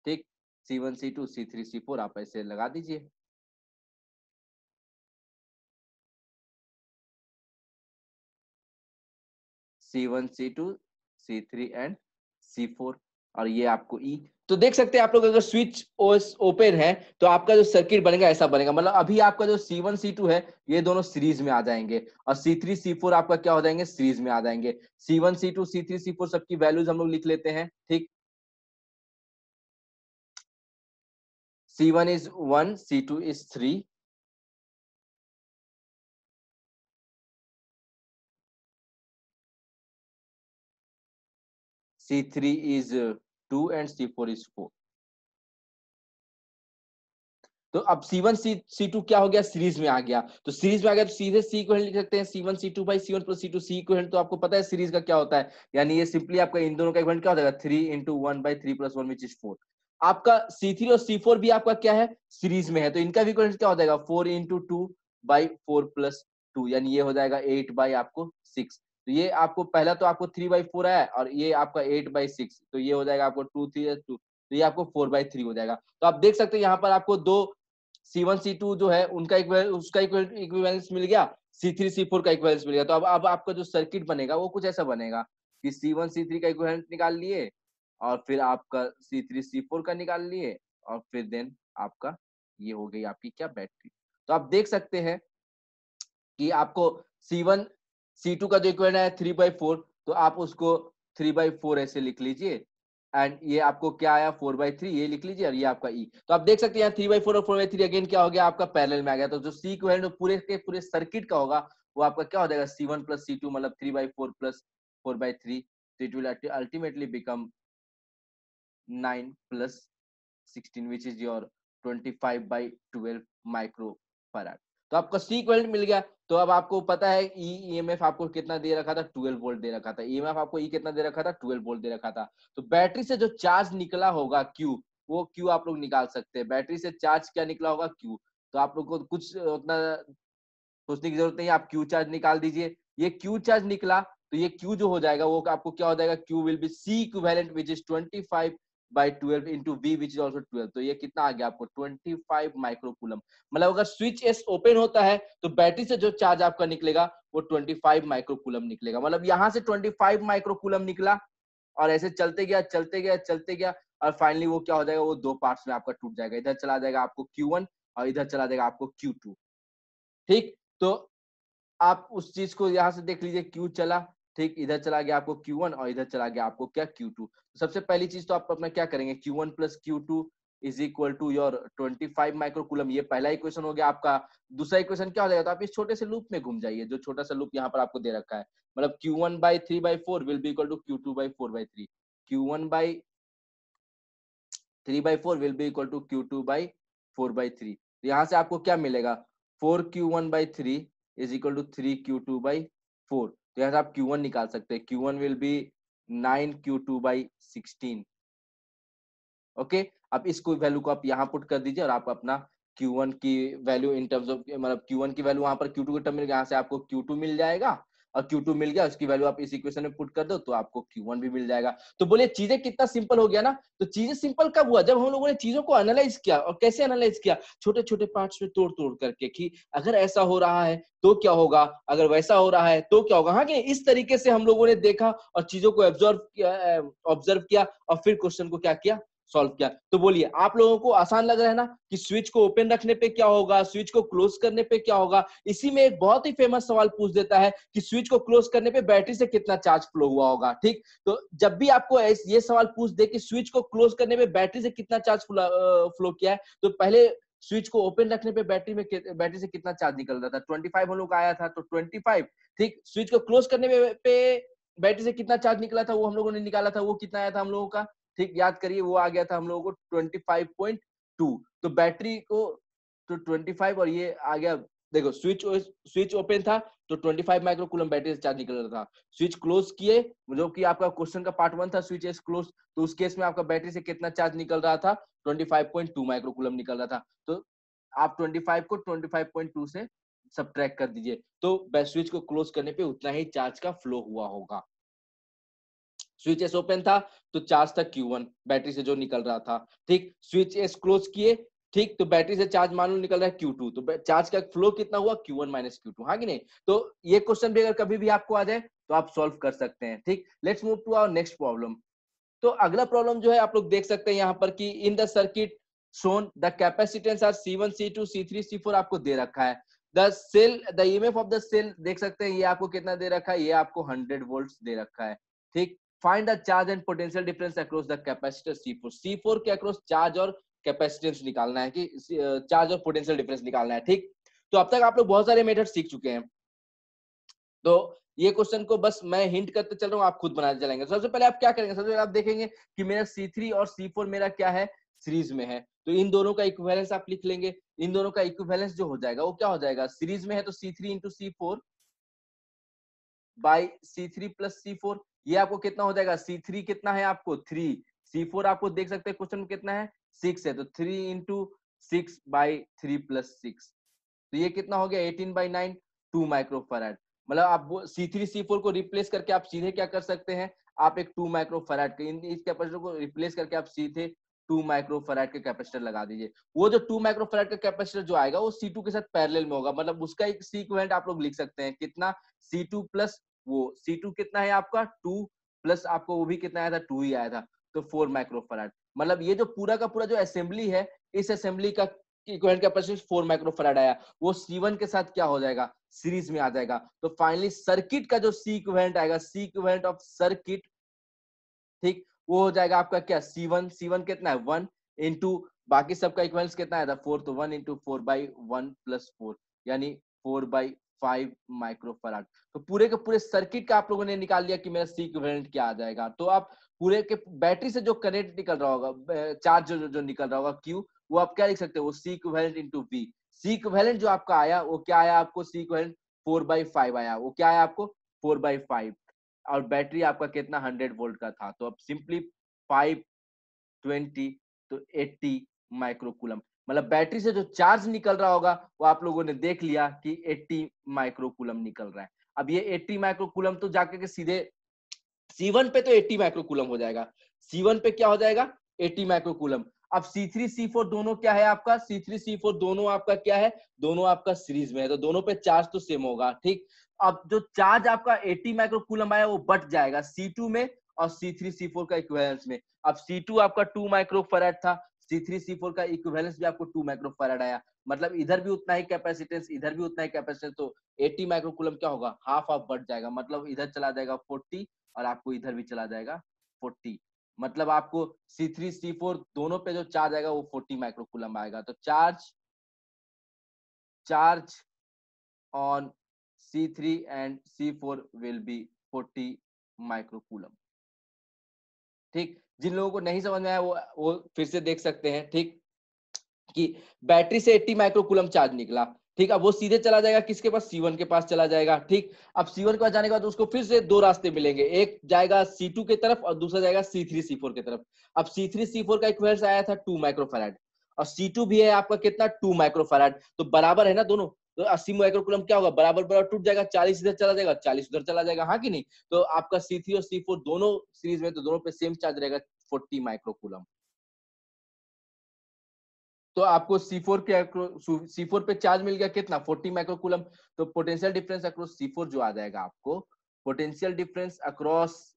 ठीक। C1 C2 C3 C4 आप ऐसे लगा दीजिए। C1 C2 C3 and C4 और ये आपको E। तो देख सकते हैं आप लोग, अगर स्विच ओस ओपन है तो आपका जो सर्किट बनेगा ऐसा बनेगा, मतलब अभी आपका जो C1 C2 है ये दोनों सीरीज में आ जाएंगे और C3 C4 आपका क्या हो जाएंगे, सीरीज में आ जाएंगे। C1 C2 C3 C4 सबकी वैल्यूज हम लोग लिख लेते हैं, ठीक। C1 is 1, C2 is 3, C3 is 2 and C4 is 4। तो अब C1 C2 क्या हो गया, सीरीज में आ गया। तो सीरीज में आ गया तो सीधे C इक्विवेलेंट लिख सकते हैं, C1 C2 by C1 plus C2। C equivalent तो आपको पता है सीरीज का क्या होता है, यानी ये सिंपली आपका इन दोनों का इक्विवेलेंट क्या हो जाएगा, 3 into 1/3 plus 1 which is 4। आपका C3 और C4 भी आपका क्या है, सीरीज में है, तो इनका भी इक्विवेलेंट क्या हो जाएगा, 4 into 2/4 plus 2, यानी ये हो जाएगा 8 आपको 6। तो ये आपको पहला तो आपको 3/4 आया और ये आपका 8/6, तो ये हो जाएगा आपको 2 3 2, तो ये आपको 4/3 हो जाएगा। तो आप देख सकते हैं यहाँ पर आपको दो C1 C2 जो है उनका उसका इक्विवेलेंस मिल गया, C3 C4 का इक्विवेलेंस मिल गया। तो अब आपका जो सर्किट बनेगा वो कुछ ऐसा बनेगा कि C1 C3 का इक्विवेलेंट निकाल लिए और फिर आपका C3 C4 का निकाल लिए और फिर देन आपका ये हो गई आपकी क्या, बैटरी। तो आप देख सकते हैं कि आपको C1 C2 का जो इक्विवेलेंट है 3/4, तो आप उसको 3/4 ऐसे लिख लीजिए एंड ये आपको क्या आया 4/3, ये लिख लीजिए और ये आपका E। तो आप देख सकते हैं यहाँ 3/4 और 4/3 अगेन क्या हो गया, आपका पैरेलल में आ गया। तो जो C इक्विवेलेंट पूरे के पूरे सर्किट का होगा वो आपका क्या हो जाएगा, C1 plus C2 मतलब 3/4 plus 4/3। तो it will ultimately become 9 plus 16 which is your 25/12 micro farad. तो आपका C इक्विवेलेंट मिल गया। तो अब आपको पता है ईएमएफ आपको कितना दे रखा था, 12 वोल्ट दे रखा था। ईएमएफ आपको ई कितना दे रखा था, 12 वोल्ट दे रखा था। तो बैटरी से जो चार्ज निकला होगा Q, वो Q आप लोग निकाल सकते हैं। बैटरी से चार्ज क्या निकला होगा, Q। तो आप लोग को कुछ उतना सोचने की जरूरत नहीं है, आप Q चार्ज निकाल दीजिए। ये Q चार्ज निकला तो ये Q जो हो जाएगा वो आपको क्या हो जाएगा, Q will be C equivalent which is 25/12 into V which is also 12। तो ये कितना आ गया आपको 25 माइक्रोकूलम। मतलब अगर स्विच एस ओपन होता है तो बैटरी से जो चार्ज आपका निकलेगा वो 25 माइक्रोकूलम निकलेगा। मतलब यहाँ से 25 माइक्रोकूलम निकला और ऐसे चलते गया चलते गया चलते गया और फाइनली वो क्या हो जाएगा, वो दो पार्ट्स में आपका टूट जाएगा। इधर चला जाएगा आपको Q1 और इधर चला जाएगा आपको Q2, ठीक। तो आप उस चीज को यहाँ से देख लीजिए, Q चला, ठीक। इधर चला गया आपको Q1 और इधर चला गया आपको क्या, Q2। तो सबसे पहली चीज तो आप अपना क्या करेंगे, Q1 plus Q2 is equal to your 25 microcoulomb. ये पहला इक्वेशन हो गया आपका। दूसरा इक्वेशन क्या हो जाएगा, तो आप इस छोटे से लूप में घूम जाइए, जो छोटा सा लूप यहाँ पर आपको दे रखा है। मतलब Q1/3/4 will be equal to Q2/4/3। Q1/3/4 will be equal to Q2/4/3। यहाँ से आपको क्या मिलेगा, 4Q1/3 is equal to 3Q2/4। तो यहाँ से आप Q1 निकाल सकते हैं, Q1 will be 9Q2/16। Okay, अब इसको वैल्यू को आप यहाँ पुट कर दीजिए और आप अपना Q1 की वैल्यू इन टर्म्स ऑफ, मतलब Q1 की वैल्यू वहां पर Q2 के टर्म में, यहाँ से आपको Q2 मिल जाएगा, और Q2 मिल गया, उसकी वैल्यू आप इस इक्वेशन में पुट कर दो तो आपको Q1 भी मिल जाएगा। तो बोलिए चीजें कितना सिंपल हो गया ना। तो चीजें सिंपल कब हुआ, जब हम लोगों ने चीजों को एनालाइज किया। और कैसे एनालाइज किया, छोटे छोटे पार्ट्स में तोड़ तोड़ करके, कि अगर ऐसा हो रहा है तो क्या होगा, अगर वैसा हो रहा है तो क्या होगा। हाँ, कि इस तरीके से हम लोगों ने देखा और चीजों को ऑब्जर्व किया और फिर क्वेश्चन को क्या किया, सॉल्व किया। तो बोलिए आप लोगों को आसान लग रहा है ना, कि स्विच को ओपन रखने पे क्या होगा, स्विच को क्लोज करने पे क्या होगा। इसी में एक बहुत ही फेमस सवाल पूछ देता है कि स्विच को क्लोज करने पे बैटरी से कितना चार्ज फ्लो हुआ होगा। ठीक, तो जब भी आपको ये सवाल पूछ दे कि स्विच को क्लोज करने पे बैटरी से कितना चार्ज फ्लो किया है, तो पहले स्विच को ओपन रखने पे बैटरी से कितना चार्ज निकल रहा था, 25 हम लोग का आया था, तो 25। ठीक, स्विच को क्लोज करने पे बैटरी से कितना चार्ज निकला था, वो हम लोगों ने निकाला था, वो कितना आया था हम लोगों का। ठीक, याद करिए, वो आ गया था हम लोगों को 25.2। तो बैटरी को तो 25 और ये आ गया, देखो स्विच ओपन था तो 25 माइक्रो कूलम बैटरी से चार्ज निकल रहा था। स्विच क्लोज किए, जो कि आपका क्वेश्चन का पार्ट 1 था, स्विच इज क्लोज, तो उस केस में आपका बैटरी से कितना चार्ज निकल रहा था, 25.2 माइक्रो कूलम निकल रहा था। तो आप 25 को 25.2 से सब्ट्रैक्ट कर दीजिए, तो स्विच को क्लोज करने पे उतना ही चार्ज का फ्लो हुआ होगा। स्विच एस ओपन था तो चार्ज था Q1 बैटरी से जो निकल रहा था। ठीक, स्विच एस क्लोज किए, ठीक, तो बैटरी से चार्ज मान लो निकल रहा है Q2, तो चार्ज का फ्लो कितना हुआ, Q1 माइनस Q2। हाँ कि नहीं। तो ये क्वेश्चन भी अगर कभी भी आपको आ जाए तो आप सॉल्व कर सकते हैं। ठीक, let's move to our next problem. तो अगला प्रॉब्लम जो है आप लोग देख सकते हैं यहाँ पर कि in the circuit shown the capacitance are C1 C2 C3 C4 आपको दे रखा है। The cell the EMF of the cell देख सकते हैं, ये आपको कितना दे रखा है, ये आपको 100 वोल्ट्स दे रखा है। ठीक, find the charge and potential difference across the capacitor C4 के अक्रॉस चार्ज और कैपेसिटेंस निकालना है, कि चार्ज और पोटेंशियल डिफरेंस निकालना है। ठीक, तो अब तक आप लोग बहुत सारे मेथड सीख चुके हैं, तो ये क्वेश्चन को बस मैं हिंट करते चल रहा हूँ, आप खुद बनाते चलेंगे। सबसे पहले आप क्या करेंगे, सबसे पहले आप देखेंगे कि मेरा C3 और C4 मेरा क्या है, सीरीज में है, तो इन दोनों का इक्विवेलेंस आप लिख लेंगे। इन दोनों का इक्विवेलेंस जो हो जाएगा वो क्या हो जाएगा, सीरीज में है तो C3 into C4 by C3 plus C4। ये आपको कितना हो जाएगा, C3 कितना है आपको 3, C4 आपको देख सकते हैं क्वेश्चन में कितना है 6 है, तो 3 इंटू 6 बाई 3 प्लस 6, तो ये कितना हो गया 18/9, 2 माइक्रोफैराड। मतलब आप C3 C4 को रिप्लेस करके आप सीधे क्या कर सकते हैं, आप एक 2 माइक्रोफैराड के इस कैपेसिटर को रिप्लेस करके आप सीधे 2 माइक्रोफैराड के कैपेसिटर लगा दीजिए। वो जो 2 माइक्रोफैराड का कैपेसिटर जो आएगा वो C2 के साथ पैरेलल में होगा, मतलब उसका एक सी इक्विवेलेंट आप लोग लिख सकते हैं, कितना C2 प्लस वो C2 कितना है आपका 2 प्लस आपको वो भी कितना आया था 2 ही आया था, तो 4 माइक्रोफैराड। मतलब ये जो पूरा का पूरा जो असेंबली है, इस असेंबली का इक्विवेलेंट कैपेसिटेंस 4 माइक्रोफैराड आया, वो C1 के साथ क्या हो जाएगा, सीरीज में आ जाएगा। तो फाइनली सर्किट का जो सी इक्विवेलेंट आएगा, सी इक्विवेलेंट ऑफ सर्किट, ठीक, वो हो जाएगा आपका क्या C1 कितना है 1 इंटू बाकी सबका इक्विवेलेंस कितना आया था 4, तो 1 इंटू 4/1 प्लस 4, यानी 4/5 माइक्रोफैराड। तो पूरे के पूरे सर्किट का आप लोगों ने निकाल लिया कि मेरा सी इक्विवेलेंट क्या आ जाएगा। तो आप पूरे के बैटरी से जो करंट निकल रहा होगा, चार्ज जो निकल रहा होगा Q, वो आप क्या लिख सकते हो, C equivalent into V। C equivalent जो आपका आया वो क्या आया आपको, सी इक्विवेलेंट 4/5 आया, वो क्या आया आपको 4/5, और बैटरी आपका कितना 100 वोल्ट का था, तो अब सिंपली 520 तो 80 माइक्रोकूलम, मतलब बैटरी से जो चार्ज निकल रहा होगा वो आप लोगों ने देख लिया कि 80 माइक्रोकूलम निकल रहा है। अब ये 80 माइक्रोकूलम तो जाके के सीधे C1 पे तो 80 माइक्रोकूलम हो जाएगा, C1 पे क्या हो जाएगा 80 माइक्रोकूलम। अब C3 C4 दोनों क्या है आपका, C3 C4 दोनों आपका क्या है, दोनों आपका सीरीज में है, तो दोनों पे चार्ज तो सेम होगा। ठीक, अब जो चार्ज आपका 80 माइक्रोकूलम आया वो बट जाएगा C2 में और C3 C4 का इक्विवेलेंस में। अब C2 आपका 2 माइक्रोफैराड था, C3 C4 का इक्विवेलेंस भी आपको 2 माइक्रोफैराड आया, मतलब इधर भी उतना ही कैपेसिटेंस इधर भी उतना ही कैपेसिटेंस, तो 80 माइक्रोकूलम क्या होगा, हाफ हाफ बढ़ जाएगा, मतलब इधर चला जाएगा 40 और आपको इधर भी चला जाएगा 40, मतलब आपको C3 C4 दोनों पे जो चार्ज आएगा वो 40 माइक्रोकूलम आएगा। तो charge on C3 and C4 will be 40 microcoulomb. ठीक, जिन लोगों को नहीं समझ में आया वो फिर से देख सकते हैं। ठीक, कि बैटरी से 80 माइक्रोकूलम चार्ज निकला। ठीक, अब वो सीधे चला जाएगा किसके पास, C1 के पास चला जाएगा। ठीक, अब C1 के पास जाने के बाद उसको फिर से दो रास्ते मिलेंगे, एक जाएगा C2 की तरफ और दूसरा जाएगा C3 C4 की तरफ। अब C3 C4 का इक्विवेलेंस आया था 2 माइक्रोफैराड और C2 भी है आपका कितना 2 माइक्रोफैराड, तो बराबर है ना दोनों, तो 80 माइक्रोकूलम क्या होगा, बराबर बराबर टूट जाएगा, 40 इधर चला जाएगा 40 उधर चला जाएगा, हाँ कि नहीं। तो आपका C3 और C4 दोनों सीरीज में, तो दोनों पे सेम चार्ज रहेगा 40 माइक्रोकूलम। तो आपको C4 पे चार्ज मिल गया कितना 40 माइक्रोकूलम। तो पोटेंशियल डिफरेंस अक्रॉस C4 जो आ जाएगा आपको, पोटेंशियल डिफरेंस अक्रॉस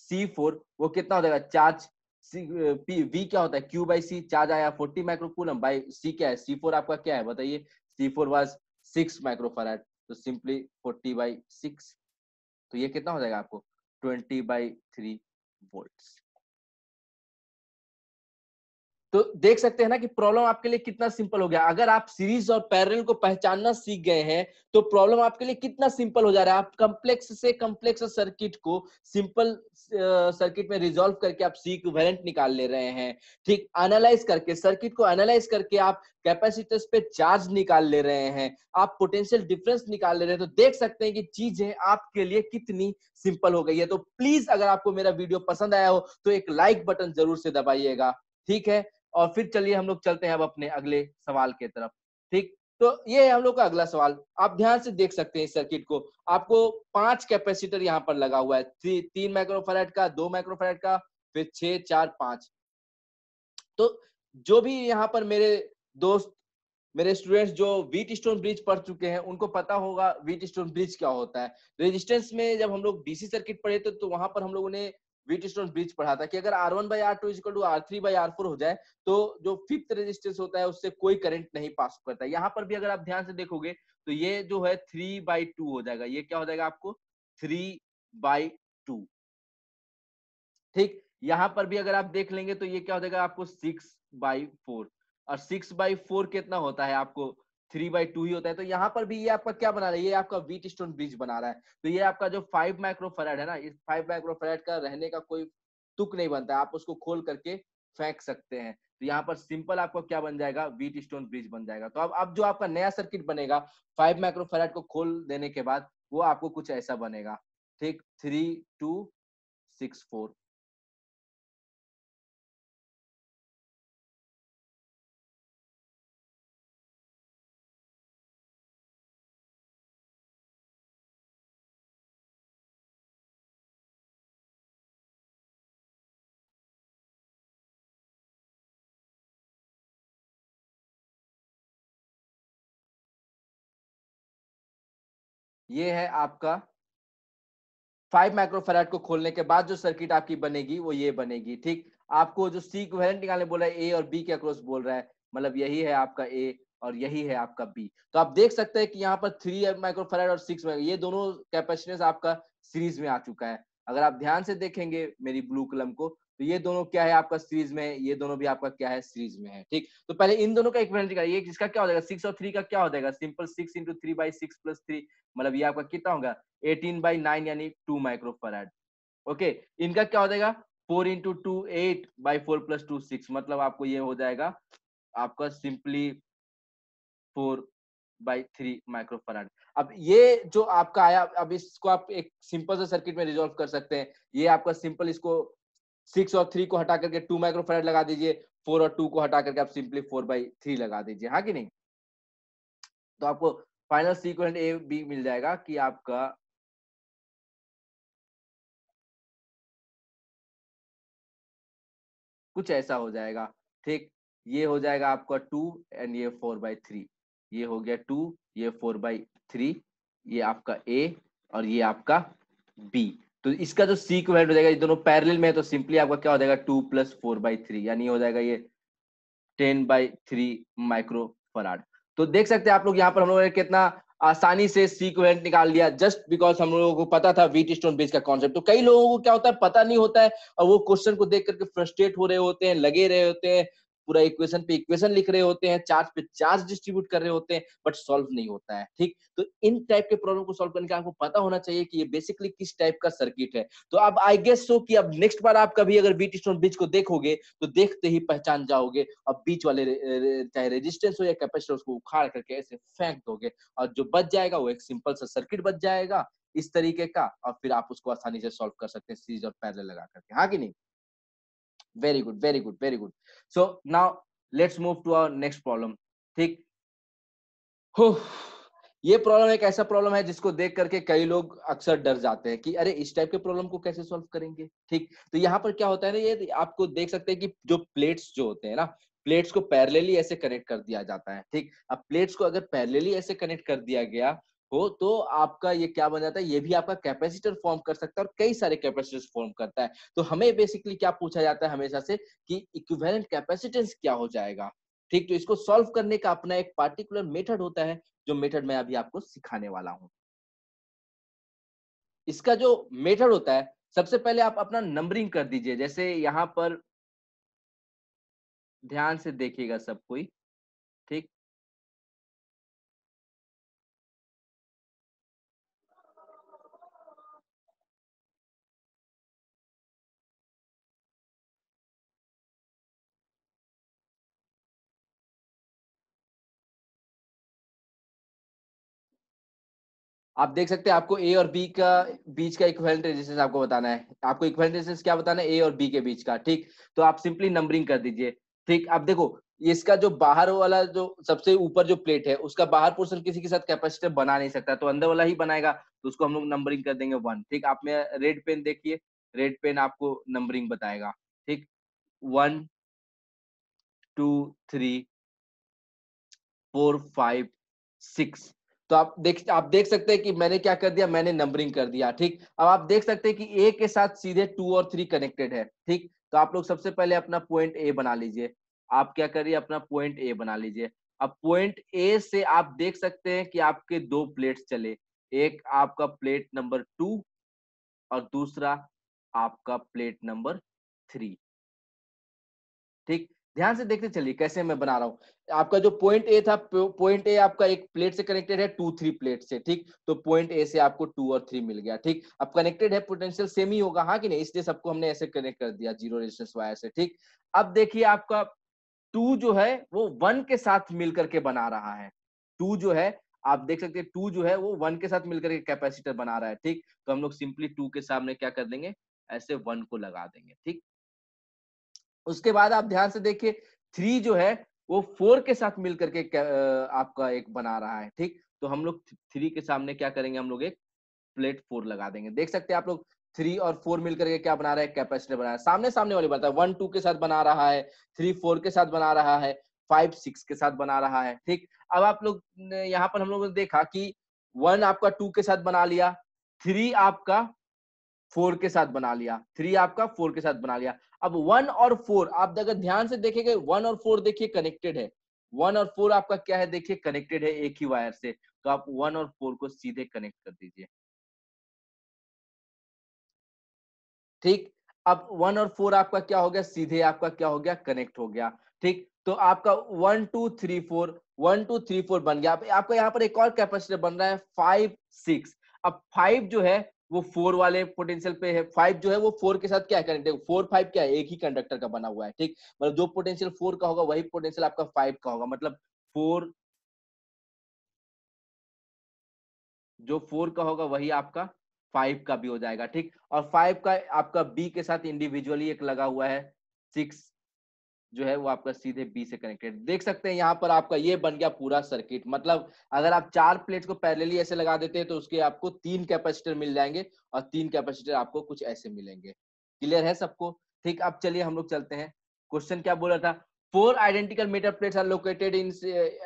C4 वो कितना हो जाएगा, चार्ज V क्या होता है, Q बाई C, चार्ज आया 40 माइक्रोकूलम बाई C क्या है, C4 आपका क्या है बताइए, C4 वाज 6 माइक्रोफैराड, तो सिंपली 40 बाई 6, तो ये कितना हो जाएगा आपको 20 बाई 3 वोल्ट। तो देख सकते हैं ना कि प्रॉब्लम आपके लिए कितना सिंपल हो गया। अगर आप सीरीज और पैरेलल को पहचानना सीख गए हैं तो प्रॉब्लम आपके लिए कितना सिंपल हो जा रहा है। आप कॉम्प्लेक्स से कॉम्प्लेक्स सर्किट को सिंपल सर्किट में रिजॉल्व करके आप सी इक्विवेलेंट निकाल ले रहे हैं। ठीक, एनालाइज करके, सर्किट को एनालाइज करके आप कैपेसिटर्स पे चार्ज निकाल ले रहे हैं, आप पोटेंशियल डिफरेंस निकाल ले रहे हैं। तो देख सकते हैं कि चीजें आपके लिए कितनी सिंपल हो गई है। तो प्लीज अगर आपको मेरा वीडियो पसंद आया हो तो एक लाइक बटन जरूर से दबाइएगा। ठीक है, और फिर चलिए हम लोग चलते हैं अब अपने अगले सवाल के तरफ। ठीक, तो ये है हम लोग का अगला सवाल। आप ध्यान से देख सकते हैं इस सर्किट को, आपको 5 कैपेसिटर यहाँ पर लगा हुआ है, 3 माइक्रोफैराड का, 2 माइक्रोफैराड का, फिर 6 4 5। तो जो भी यहाँ पर मेरे दोस्त, मेरे स्टूडेंट्स जो व्हीट स्टोन ब्रिज पढ़ चुके हैं उनको पता होगा व्हीट स्टोन ब्रिज क्या होता है। रेजिस्टेंस में जब हम लोग डीसी सर्किट पढ़े थे तो वहां पर हम लोगों ने व्हीट स्टोन ब्रिज पढ़ा था कि अगर R1 by R2 equal to R3 by R4 हो जाए तो जो फिफ्थ रेजिस्टेंस होता है उससे कोई करंट नहीं पास करता है। यहाँ पर भी अगर आप ध्यान से देखोगे तो ये जो है 3/2 हो जाएगा, ये क्या हो जाएगा आपको 3/2। ठीक, यहां पर भी अगर आप देख लेंगे तो ये क्या हो जाएगा आपको 6/4, और 6/4 कितना होता है आपको 3/2 ही होता है। तो यहाँ पर भी ये आपका क्या बना रहा है, ये आपका व्हीट स्टोन ब्रिज बना रहा है। तो ये आपका जो 5 माइक्रोफैराड है ना, इस 5 माइक्रोफैराड का रहने का कोई तुक नहीं बनता है, आप उसको खोल करके फेंक सकते हैं। तो यहाँ पर सिंपल आपको क्या बन जाएगा, व्हीट स्टोन ब्रिज बन जाएगा। तो अब जो आपका नया सर्किट बनेगा 5 माइक्रोफैराड को खोल देने के बाद वो आपको कुछ ऐसा बनेगा। ठीक, 3264। ये है आपका 5 माइक्रोफैराड को खोलने के बाद जो सर्किट आपकी बनेगी वो ये बनेगी। ठीक, आपको जो सी इक्विवेलेंट निकालने बोला है ए और बी के अक्रॉस बोल रहा है, मतलब यही है आपका ए और यही है आपका बी। तो आप देख सकते हैं कि यहाँ पर 3 माइक्रोफैराड और 6 ये दोनों कैपेसिटेंस आपका सीरीज में आ चुका है। अगर आप ध्यान से देखेंगे मेरी ब्लू कलम को तो ये दोनों क्या है आपका सीरीज में, ये दोनों भी आपका क्या है सीरीज में है। ठीक, तो पहले इन दोनों का इक्विवेलेंट निकालिए, इसका क्या हो जाएगा 6 और 3 का क्या हो जाएगा, सिंपल 6 इंटू 3/6 प्लस 3, मतलब ये आपका कितना होगा 18/9 यानी 2 माइक्रोफैराड। ओके, इनका क्या हो जाएगा 4 इंटू 2 8/4 प्लस 2 6, मतलब आपको ये हो जाएगा आपका सिंपली 4/3 माइक्रोफैराड। अब ये जो आपका आया, अब इसको आप एक सिंपल सा सर्किट में रिजॉल्व कर सकते हैं। ये आपका सिंपल, इसको 6 और 3 को हटा करके 2 माइक्रोफैराड लगा दीजिए, 4 और 2 को हटा करके आप सिंपली 4/3 लगा दीजिए, हाँ कि नहीं। तो आपको फाइनल सीक्वेंस ए बी मिल जाएगा कि आपका कुछ ऐसा हो जाएगा। ठीक, ये हो जाएगा आपका 2 एंड ये 4/3, ये हो गया 2, ये 4/3, ये आपका ए और ये आपका बी। तो इसका जो सी इक्विवेलेंट हो जाएगा, ये दोनों पैरेलल में है तो सिंपली आपका क्या हो जाएगा 2 + 4/3, यानी हो जाएगा ये 10/3 माइक्रोफराड। तो देख सकते हैं आप लोग यहाँ पर हम लोगों ने कितना आसानी से सी इक्विवेलेंट निकाल लिया, जस्ट बिकॉज हम लोगों को पता था व्हीट स्टोन ब्रिज का कॉन्सेप्ट। तो कई लोगों को क्या होता है पता नहीं होता है और वो क्वेश्चन को देख करके फ्रस्ट्रेट हो रहे होते हैं, लगे रहे होते हैं, पूरा इक्वेशन पे इक्वेशन लिख रहे होते हैं, चार्ज पे चार्ज डिस्ट्रीब्यूट कर रहे होते हैं, बट सॉल्व नहीं होता है। ठीक, तो इन टाइप के प्रॉब्लम को सॉल्व करने का आपको पता होना चाहिए कि ये बेसिकली किस टाइप का सर्किट है। तो अब आई गेस सो कि अब नेक्स्ट बार आप कभी अगर व्हीटस्टोन ब्रिज को देखोगे तो देखते ही पहचान जाओगे, अब बीच वाले चाहे रेजिस्टेंस हो या कैपेसिटर, उसको उखाड़ करके ऐसे फेंक दोगे और जो बच जाएगा वो एक सिंपल सा सर्किट बच जाएगा इस तरीके का, और फिर आप उसको आसानी से सॉल्व कर सकते हैं सीरीज और पैरेलल लगा करके। हाँ कि नहीं? Very good, very good, very good. So now let's move to our next problem. ठीक, हो, ये प्रॉब्लम एक ऐसा प्रॉब्लम है जिसको देख करके कई लोग अक्सर डर जाते हैं कि अरे इस टाइप के प्रॉब्लम को कैसे सॉल्व करेंगे। ठीक, तो यहाँ पर क्या होता है ना, ये आपको देख सकते हैं कि जो प्लेट्स जो होते हैं ना, प्लेट्स को पैरेलली ऐसे कनेक्ट कर दिया जाता है। ठीक, अब प्लेट्स को अगर पैरेलली ऐसे कनेक्ट कर दिया गया हो तो आपका ये क्या बन जाता है, ये भी आपका कैपेसिटर फॉर्म कर सकता है और कई सारे कैपेसिटर्स फॉर्म करता है। तो हमें बेसिकली क्या पूछा जाता है हमेशा से कि इक्विवेलेंट कैपेसिटेंस क्या हो जाएगा। ठीक, तो इसको सॉल्व करने का अपना एक पार्टिकुलर मेथड होता है, जो मेथड मैं अभी आपको सिखाने वाला हूं। इसका जो मेथड होता है, सबसे पहले आप अपना नंबरिंग कर दीजिए। जैसे यहां पर ध्यान से देखिएगा सब कोई। ठीक, आप देख सकते हैं आपको ए और बी का बीच का इक्विवेलेंट रेजिस्टेंस आपको बताना है। आपको इक्विवेलेंट रेजिस्टेंस क्या बताना है, ए और बी के बीच का। ठीक, तो आप सिंपली नंबरिंग कर दीजिए। ठीक, अब देखो इसका जो बाहर वाला जो सबसे ऊपर जो प्लेट है उसका बाहर पोर्शन किसी के साथ कैपेसिटर बना नहीं सकता, तो अंदर वाला ही बनाएगा, तो उसको हम लोग नंबरिंग कर देंगे 1। ठीक, आप में रेड पेन देखिए, रेड पेन आपको नंबरिंग बताएगा। ठीक, 1 2 3 4 5 6। तो आप देख सकते हैं कि मैंने क्या कर दिया, मैंने नंबरिंग कर दिया। ठीक, अब आप देख सकते हैं कि ए के साथ सीधे 2 और 3 कनेक्टेड है। ठीक, तो आप लोग सबसे पहले अपना पॉइंट ए बना लीजिए। आप क्या करिए, अपना पॉइंट ए बना लीजिए। अब पॉइंट ए से आप देख सकते हैं कि आपके दो प्लेट्स चले, एक आपका प्लेट नंबर 2 और दूसरा आपका प्लेट नंबर 3। ठीक, ध्यान से देखते चलिए कैसे मैं बना रहा हूँ। आपका जो पॉइंट ए था, पॉइंट ए आपका एक प्लेट से कनेक्टेड है, 2 3 प्लेट से। ठीक, तो पॉइंट ए से आपको 2 और 3 मिल गया। ठीक, अब कनेक्टेड है, पोटेंशियल सेम ही होगा, हाँ कि नहीं, इसलिए सबको हमने ऐसे कनेक्ट कर दिया जीरो रेजिस्टेंस वायर से। ठीक, अब देखिए आपका 2 जो है वो 1 के साथ मिलकर के बना रहा है। 2 जो है, आप देख सकते हैं 2 जो है वो 1 के साथ मिलकर के कैपेसिटर बना रहा है। ठीक, तो हम लोग सिंपली 2 के सामने क्या कर देंगे, ऐसे 1 को लगा देंगे। ठीक, उसके बाद आप ध्यान से देखिए 3 जो है वो 4 के साथ मिलकर के आपका एक बना रहा है। ठीक, तो हम लोग 3 के सामने क्या करेंगे, हम लोग एक प्लेट 4 लगा देंगे। देख सकते हैं आप लोग 3 और 4 मिलकर के क्या बना रहा है, कैपेसिटर बना रहा है। सामने सामने वाली बात है, 1 2 के साथ बना रहा है, 3 4 के साथ बना रहा है, 5 6 के साथ बना रहा है। ठीक, अब आप लोग यहाँ पर हम लोगों ने देखा कि 1 आपका 2 के साथ बना लिया, 3 आपका 4 के साथ बना लिया, 3 आपका 4 के साथ बना लिया। अब 1 और 4 आप अगर ध्यान से देखेंगे, 1 और 4 देखिए कनेक्टेड है। 1 और 4 आपका क्या है, देखिए कनेक्टेड है एक ही वायर से। तो आप 1 और 4 को सीधे कनेक्ट कर दीजिए। ठीक, अब 1 और 4 आपका क्या हो गया, सीधे आपका क्या हो गया, कनेक्ट हो गया। ठीक, तो आपका 1 2 3 4, 1 2 3 4 बन गया। अब आपका यहाँ पर एक और कैपेसिटर बन रहा है 5 6। अब 5 जो है वो 4 वाले पोटेंशियल पे है, 5 जो है वो 4 के साथ क्या है, कनेक्टेड। 4 5 क्या है, एक ही कंडक्टर का बना हुआ है। ठीक, मतलब जो पोटेंशियल 4 का होगा वही पोटेंशियल आपका 5 का होगा, मतलब 4, जो 4 का होगा वही आपका 5 का भी हो जाएगा। ठीक, और 5 का आपका बी के साथ इंडिविजुअली एक लगा हुआ है, 6 जो है वो आपका सीधे बी से कनेक्टेड। देख सकते हैं यहाँ पर आपका ये बन गया पूरा सर्किट। मतलब अगर आप 4 प्लेट को पैरेलली ऐसे लगा देते हैं तो उसके आपको 3 कैपेसिटर मिल जाएंगे, और 3 कैपेसिटर आपको कुछ ऐसे मिलेंगे। क्लियर है सबको? ठीक, अब चलिए हम लोग चलते हैं। क्वेश्चन क्या बोला था, 4 identical metal plates are located in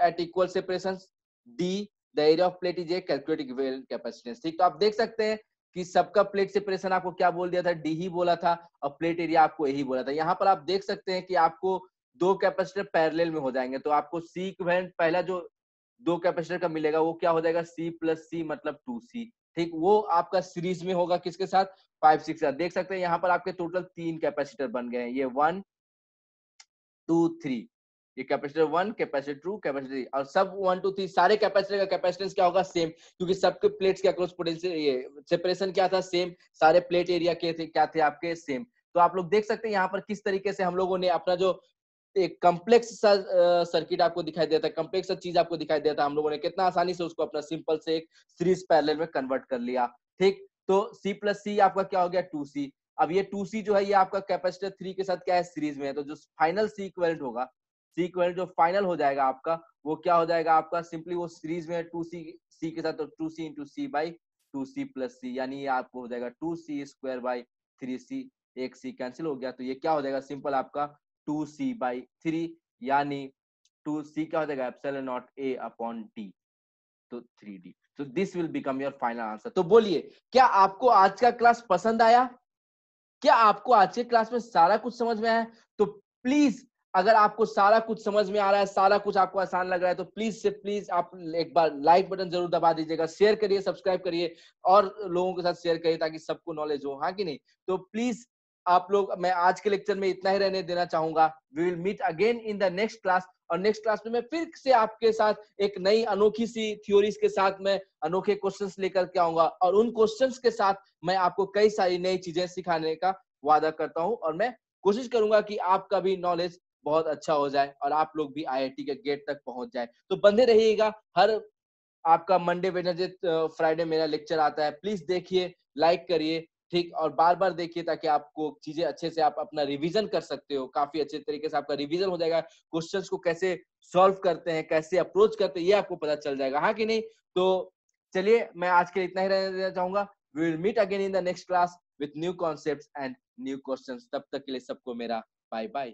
at equal separation, D the area of plate is A calculate equivalent capacitance. ठीक, तो आप देख सकते हैं कि सबका प्लेट सेपरेशन आपको क्या बोल दिया था, डी ही बोला था, और प्लेट एरिया आपको यही बोला था। यहाँ पर आप देख सकते हैं कि आपको दो कैपेसिटर पैरेलल में हो जाएंगे, तो आपको सी इक्विवेलेंट पहला जो दो कैपेसिटर का मिलेगा वो क्या हो जाएगा, सी प्लस सी मतलब 2C। ठीक, वो आपका सीरीज में होगा किसके साथ, 5 6 साथ। देख सकते हैं यहाँ पर आपके टोटल 3 कैपेसिटर बन गए हैं, ये 1 2 3 ये कैपेसिटर 1 कैपेसिटर 2 कैपेसिटर 3 और सब 1 2 3 सारे कैपेसिटर का कैपेसिटेंस क्या होगा सेम, क्योंकि सबके प्लेट्स के अक्रॉस पोटेंशियल ये सेपरेशन क्या था सेम, सारे प्लेट एरिया के थे क्या थे आपके सेम। तो आप लोग देख सकते हैं यहाँ पर किस तरीके से हम लोगों ने अपना जो एक कॉम्प्लेक्स सा सर्किट आपको दिखाई देता है, कॉम्प्लेक्स सा चीज आपको दिखाई देता है, हम लोगों ने कितना आसानी से उसको अपना सिंपल से एक सीरीज पैरेलल में कन्वर्ट कर लिया। ठीक, तो C प्लस सी आपका क्या हो गया 2C। अब ये 2C जो है ये आपका कैपेसिटर 3 के साथ क्या है सीरीज में है, तो जो फाइनल C इक्विवेलेंट होगा, C इक्विवेलेंट जो फाइनल हो जाएगा आपका वो क्या हो जाएगा आपका, सिंपली वो सीरीज में 2C C के साथ, तो 2C into C by 2C plus C, यानी ये आपको हो जाएगा 2C स्क्वायर बाई 3C, एक C कैंसिल हो गया, तो ये क्या हो जाएगा सिंपल आपका 2C बाई 3, यानी 2C क्या हो जाएगा epsilon not A upon D, तो 3D। तो this will become your final answer. तो बोलिए क्या आपको आज का क्लास पसंद आया? क्या आपको आज के क्लास में सारा कुछ समझ में आया? तो प्लीज अगर आपको सारा कुछ समझ में आ रहा है, सारा कुछ आपको आसान लग रहा है, तो प्लीज से प्लीज आप एक बार लाइक बटन जरूर दबा दीजिएगा, शेयर करिए, सब्सक्राइब करिए और लोगों के साथ शेयर करिए ताकि सबको नॉलेज हो, हाँ कि नहीं? तो प्लीज आप लोग, मैं आज के लेक्चर में इतना ही रहने देना चाहूंगा। We will meet again in the next class, और नेक्स्ट क्लास में मैं फिर से आपके साथ एक नई अनोखी सी थ्योरीज के साथ मैं अनोखे क्वेश्चंस लेकर के आऊंगा, और उन क्वेश्चंस के साथ मैं आपको कई सारी नई चीजें सिखाने का वादा करता हूं, और मैं कोशिश करूंगा कि आपका भी नॉलेज बहुत अच्छा हो जाए और आप लोग भी आईआईटी के गेट तक पहुंच जाए। तो बंधे रहिएगा, हर आपका मंडे वेडनेसडे फ्राइडे मेरा लेक्चर आता है, प्लीज देखिए, लाइक करिए, ठीक, और बार बार देखिए ताकि आपको चीजें अच्छे से आप अपना रिवीजन कर सकते हो, काफी अच्छे तरीके से आपका रिवीजन हो जाएगा, क्वेश्चंस को कैसे सॉल्व करते हैं, कैसे अप्रोच करते हैं, ये आपको पता चल जाएगा, हाँ कि नहीं? तो चलिए मैं आज के लिए इतना ही रहने देना चाहूंगा। We will meet again in the next class with new concepts and new questions. तब तक के लिए सबको मेरा बाय बाय।